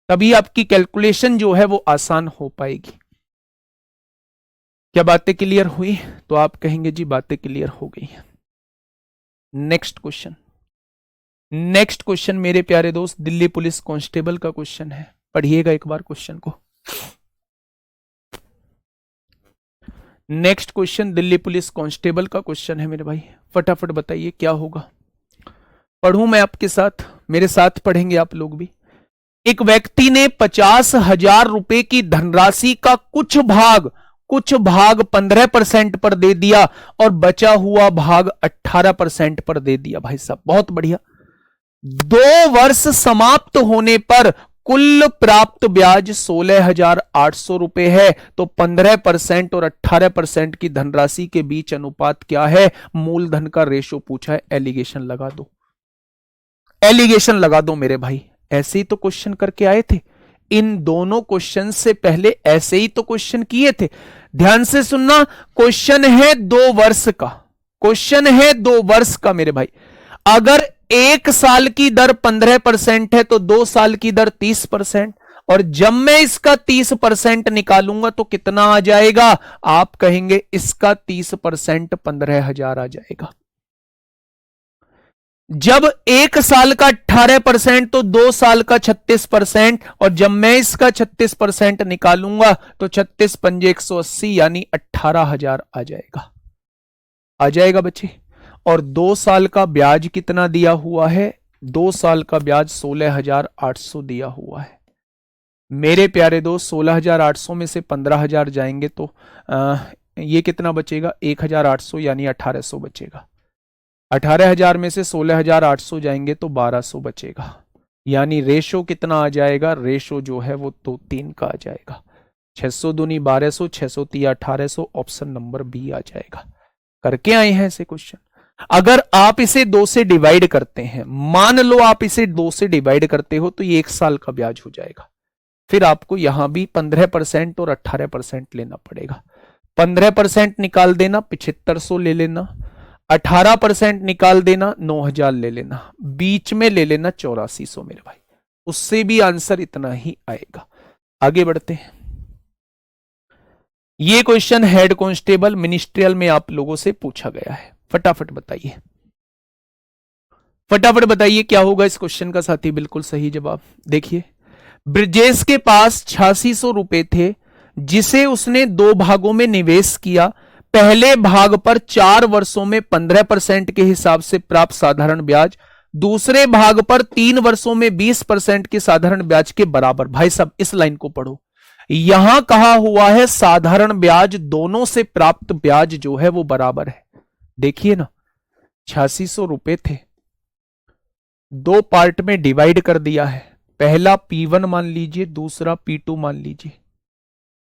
Speaker 1: तभी आपकी कैलकुलेशन जो है वो आसान हो पाएगी। क्या बातें क्लियर हुई? तो आप कहेंगे जी बातें क्लियर हो गई। नेक्स्ट क्वेश्चन, नेक्स्ट क्वेश्चन मेरे प्यारे दोस्त दिल्ली पुलिस कांस्टेबल का क्वेश्चन है, पढ़िएगा एक बार क्वेश्चन को। Next question Delhi police constable का क्वेश्चन है मेरे भाई, फटाफट बताइए क्या होगा। पढ़ूं मैं आपके साथ, मेरे साथ पढ़ेंगे आप लोग भी। एक व्यक्ति ने 50,000 रुपए की धनराशि का कुछ भाग 15% पर दे दिया और बचा हुआ भाग 18% पर दे दिया। भाई साहब बहुत बढ़िया। 2 वर्ष समाप्त होने पर कुल प्राप्त ब्याज 16,800 रुपए है, तो 15% और 18% की धनराशि के बीच अनुपात क्या है, मूलधन का रेशो पूछा है। एलिगेशन लगा दो, एलिगेशन लगा दो मेरे भाई। ऐसे ही तो क्वेश्चन करके आए थे, इन दोनों क्वेश्चन से पहले ऐसे ही तो क्वेश्चन किए थे। ध्यान से सुनना, क्वेश्चन है 2 वर्ष का, क्वेश्चन है 2 वर्ष का मेरे भाई। अगर 1 साल की दर 15% है तो 2 साल की दर 30%, और जब मैं इसका 30% निकालूंगा तो कितना आ जाएगा, आप कहेंगे इसका 30% 15,000 आ जाएगा। जब 1 साल का 18% तो 2 साल का 36%, और जब मैं इसका 36% निकालूंगा तो 36 पंजे 180, यानी 18,000 आ जाएगा। आ जाएगा बच्चे। और 2 साल का ब्याज कितना दिया हुआ है, 2 साल का ब्याज 16,800 दिया हुआ है मेरे प्यारे दोस्त। 16,800 में से 15,000 जाएंगे तो ये कितना बचेगा, 1,800, यानी 1,800 बचेगा। 18,000 में से 16,800 जाएंगे तो 1,200 बचेगा, यानी रेशो कितना आ जाएगा, रेशो जो है वो तो 3 का आ जाएगा। 600 दूनी 1200, 600 तिया 1800, ऑप्शन नंबर बी आ जाएगा। करके आए हैं ऐसे क्वेश्चन। अगर आप इसे 2 से डिवाइड करते हैं, मान लो आप इसे 2 से डिवाइड करते हो, तो ये 1 साल का ब्याज हो जाएगा। फिर आपको यहां भी 15% और 18% लेना पड़ेगा। 15% निकाल देना 7500 ले लेना, 18% निकाल देना 9,000 ले लेना, बीच में ले लेना 8400 मेरे भाई, उससे भी आंसर इतना ही आएगा। आगे बढ़ते हैं। ये क्वेश्चन हेड कांस्टेबल मिनिस्ट्रियल में आप लोगों से पूछा गया है, फटाफट बताइए, फटाफट बताइए क्या होगा इस क्वेश्चन का साथी। बिल्कुल सही जवाब। देखिए, ब्रजेश के पास 8600 रुपए थे जिसे उसने 2 भागों में निवेश किया। पहले भाग पर 4 वर्षों में 15% के हिसाब से प्राप्त साधारण ब्याज, दूसरे भाग पर 3 वर्षों में 20% के साधारण ब्याज के बराबर। भाई साहब इस लाइन को पढ़ो, यहां कहा हुआ है साधारण ब्याज दोनों से प्राप्त ब्याज जो है वो बराबर है। देखिए ना, 8600 रुपए थे, दो पार्ट में डिवाइड कर दिया है। पहला P1 मान लीजिए, दूसरा P2 मान लीजिए।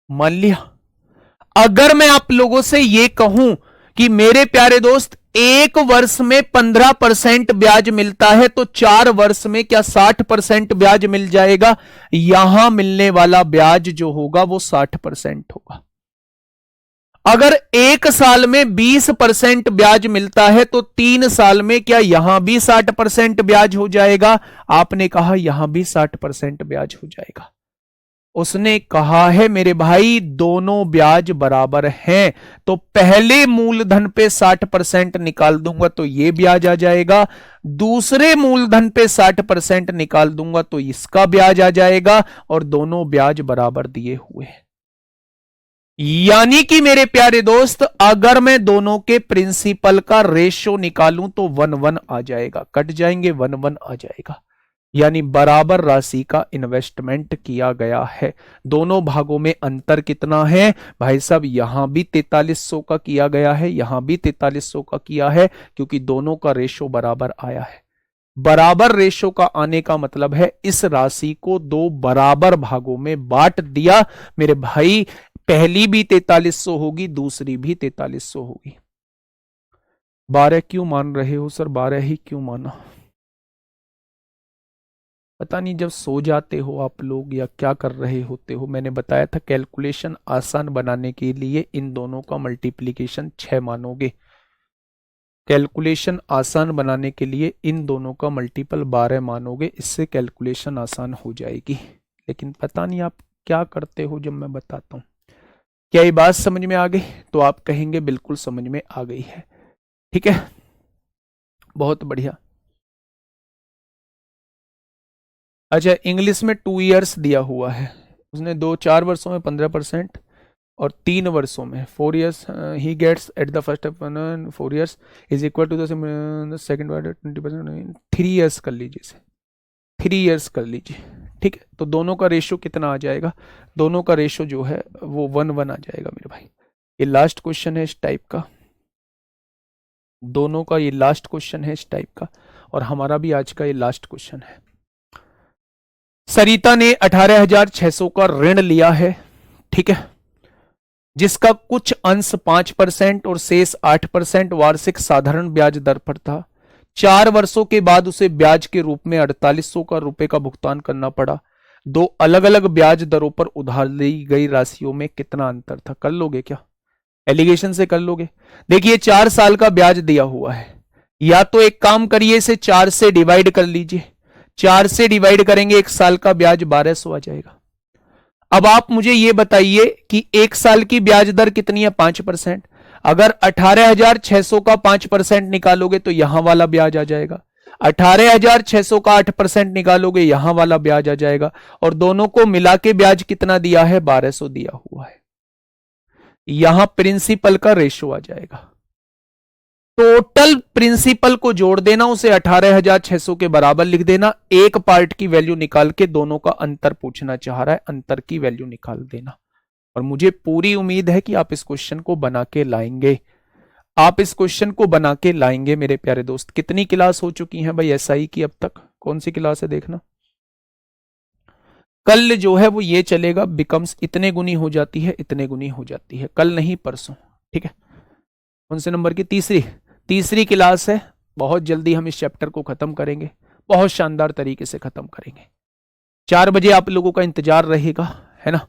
Speaker 1: मान लिया। अगर मैं आप लोगों से यह कहूं कि मेरे प्यारे दोस्त एक वर्ष में 15% ब्याज मिलता है, तो 4 वर्ष में क्या 60% ब्याज मिल जाएगा? यहां मिलने वाला ब्याज जो होगा वो 60% होगा। अगर एक साल में 20% ब्याज मिलता है, तो 3 साल में क्या यहां भी 60% ब्याज हो जाएगा? आपने कहा यहां भी 60% ब्याज हो जाएगा। उसने कहा है मेरे भाई दोनों ब्याज बराबर हैं, तो पहले मूलधन पे 60% निकाल दूंगा तो ये ब्याज आ जाएगा, दूसरे मूलधन पे 60% निकाल दूंगा तो इसका ब्याज आ जाएगा, और दोनों ब्याज बराबर दिए हुए हैं। यानी कि मेरे प्यारे दोस्त, अगर मैं दोनों के प्रिंसिपल का रेशो निकालूं तो 1:1 आ जाएगा, कट जाएंगे, 1:1 आ जाएगा। यानी बराबर राशि का इन्वेस्टमेंट किया गया है। दोनों भागों में अंतर कितना है भाई साहब? यहां भी 4300 का किया गया है, यहां भी 4300 का किया है, क्योंकि दोनों का रेशो बराबर आया है। बराबर रेशो का आने का मतलब है इस राशि को दो बराबर भागों में बांट दिया मेरे भाई। पहली भी 4300 होगी, दूसरी भी 4300 होगी। 12 क्यों मान रहे हो सर? 12 ही क्यों माना? पता नहीं, जब सो जाते हो आप लोग या क्या कर रहे होते हो। मैंने बताया था कैलकुलेशन आसान बनाने के लिए इन दोनों का मल्टीप्लिकेशन 6 मानोगे। कैलकुलेशन आसान बनाने के लिए इन दोनों का मल्टीपल 12 मानोगे, इससे कैलकुलेशन आसान हो जाएगी। लेकिन पता नहीं आप क्या करते हो जब मैं बताता हूं। क्या ये बात समझ में आ गई? तो आप कहेंगे बिल्कुल समझ में आ गई है। ठीक है, बहुत बढ़िया। अच्छा, इंग्लिश में 2 इयर्स दिया हुआ है, उसने 4 वर्षों में 15% और 3 वर्षों में 4 years he gets at the first 4 years is equal to the second 20%। 3 years कर लीजिए इसे, 3 इयर्स कर लीजिए। ठीक है, तो दोनों का रेशो कितना आ जाएगा? दोनों का रेशो जो है वो 1:1 आ जाएगा मेरे भाई। ये लास्ट क्वेश्चन है इस टाइप का, दोनों का ये लास्ट क्वेश्चन है इस टाइप का, और हमारा भी आज का ये लास्ट क्वेश्चन है। सरिता ने 18,600 का ऋण लिया है, ठीक है, जिसका कुछ अंश 5% और शेष 8% वार्षिक साधारण ब्याज दर पर था। 4 वर्षों के बाद उसे ब्याज के रूप में 4800 का रुपए का भुगतान करना पड़ा। दो अलग अलग ब्याज दरों पर उधार ली गई राशियों में कितना अंतर था? कर लोगे क्या? एलिगेशन से कर लोगे? देखिए 4 साल का ब्याज दिया हुआ है, या तो एक काम करिए इसे 4 से डिवाइड कर लीजिए। 4 से डिवाइड करेंगे, 1 साल का ब्याज 1200 आ जाएगा। अब आप मुझे यह बताइए कि 1 साल की ब्याज दर कितनी है? 5%। अगर 18,600 का 5% निकालोगे तो यहां वाला ब्याज आ जाएगा। 18,600 का 8% निकालोगे, यहां वाला ब्याज आ जाएगा। और दोनों को मिला के ब्याज कितना दिया है? 1200 दिया हुआ है। यहां प्रिंसिपल का रेशो आ जाएगा। टोटल प्रिंसिपल को जोड़ देना, उसे 18,600 के बराबर लिख देना। एक पार्ट की वैल्यू निकाल के दोनों का अंतर पूछना चाह रहा है, अंतर की वैल्यू निकाल देना। और मुझे पूरी उम्मीद है कि आप इस क्वेश्चन को बना के लाएंगे, आप इस क्वेश्चन को बना के लाएंगे मेरे प्यारे दोस्त। कितनी क्लास हो चुकी हैं भाई एसआई की अब तक? कौन सी क्लास है देखना। कल जो है वो ये चलेगा, बिकम्स इतने गुनी हो जाती है, इतने गुनी हो जाती है, कल नहीं परसों। ठीक है, कौन से नंबर की? तीसरी क्लास है। बहुत जल्दी हम इस चैप्टर को खत्म करेंगे, बहुत शानदार तरीके से खत्म करेंगे। 4 बजे आप लोगों का इंतजार रहेगा, है ना।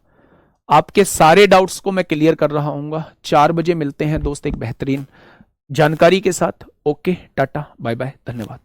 Speaker 1: आपके सारे डाउट्स को मैं क्लियर कर रहा हूँ। 4 बजे मिलते हैं दोस्त एक बेहतरीन जानकारी के साथ। ओके, टाटा, बाय बाय, धन्यवाद।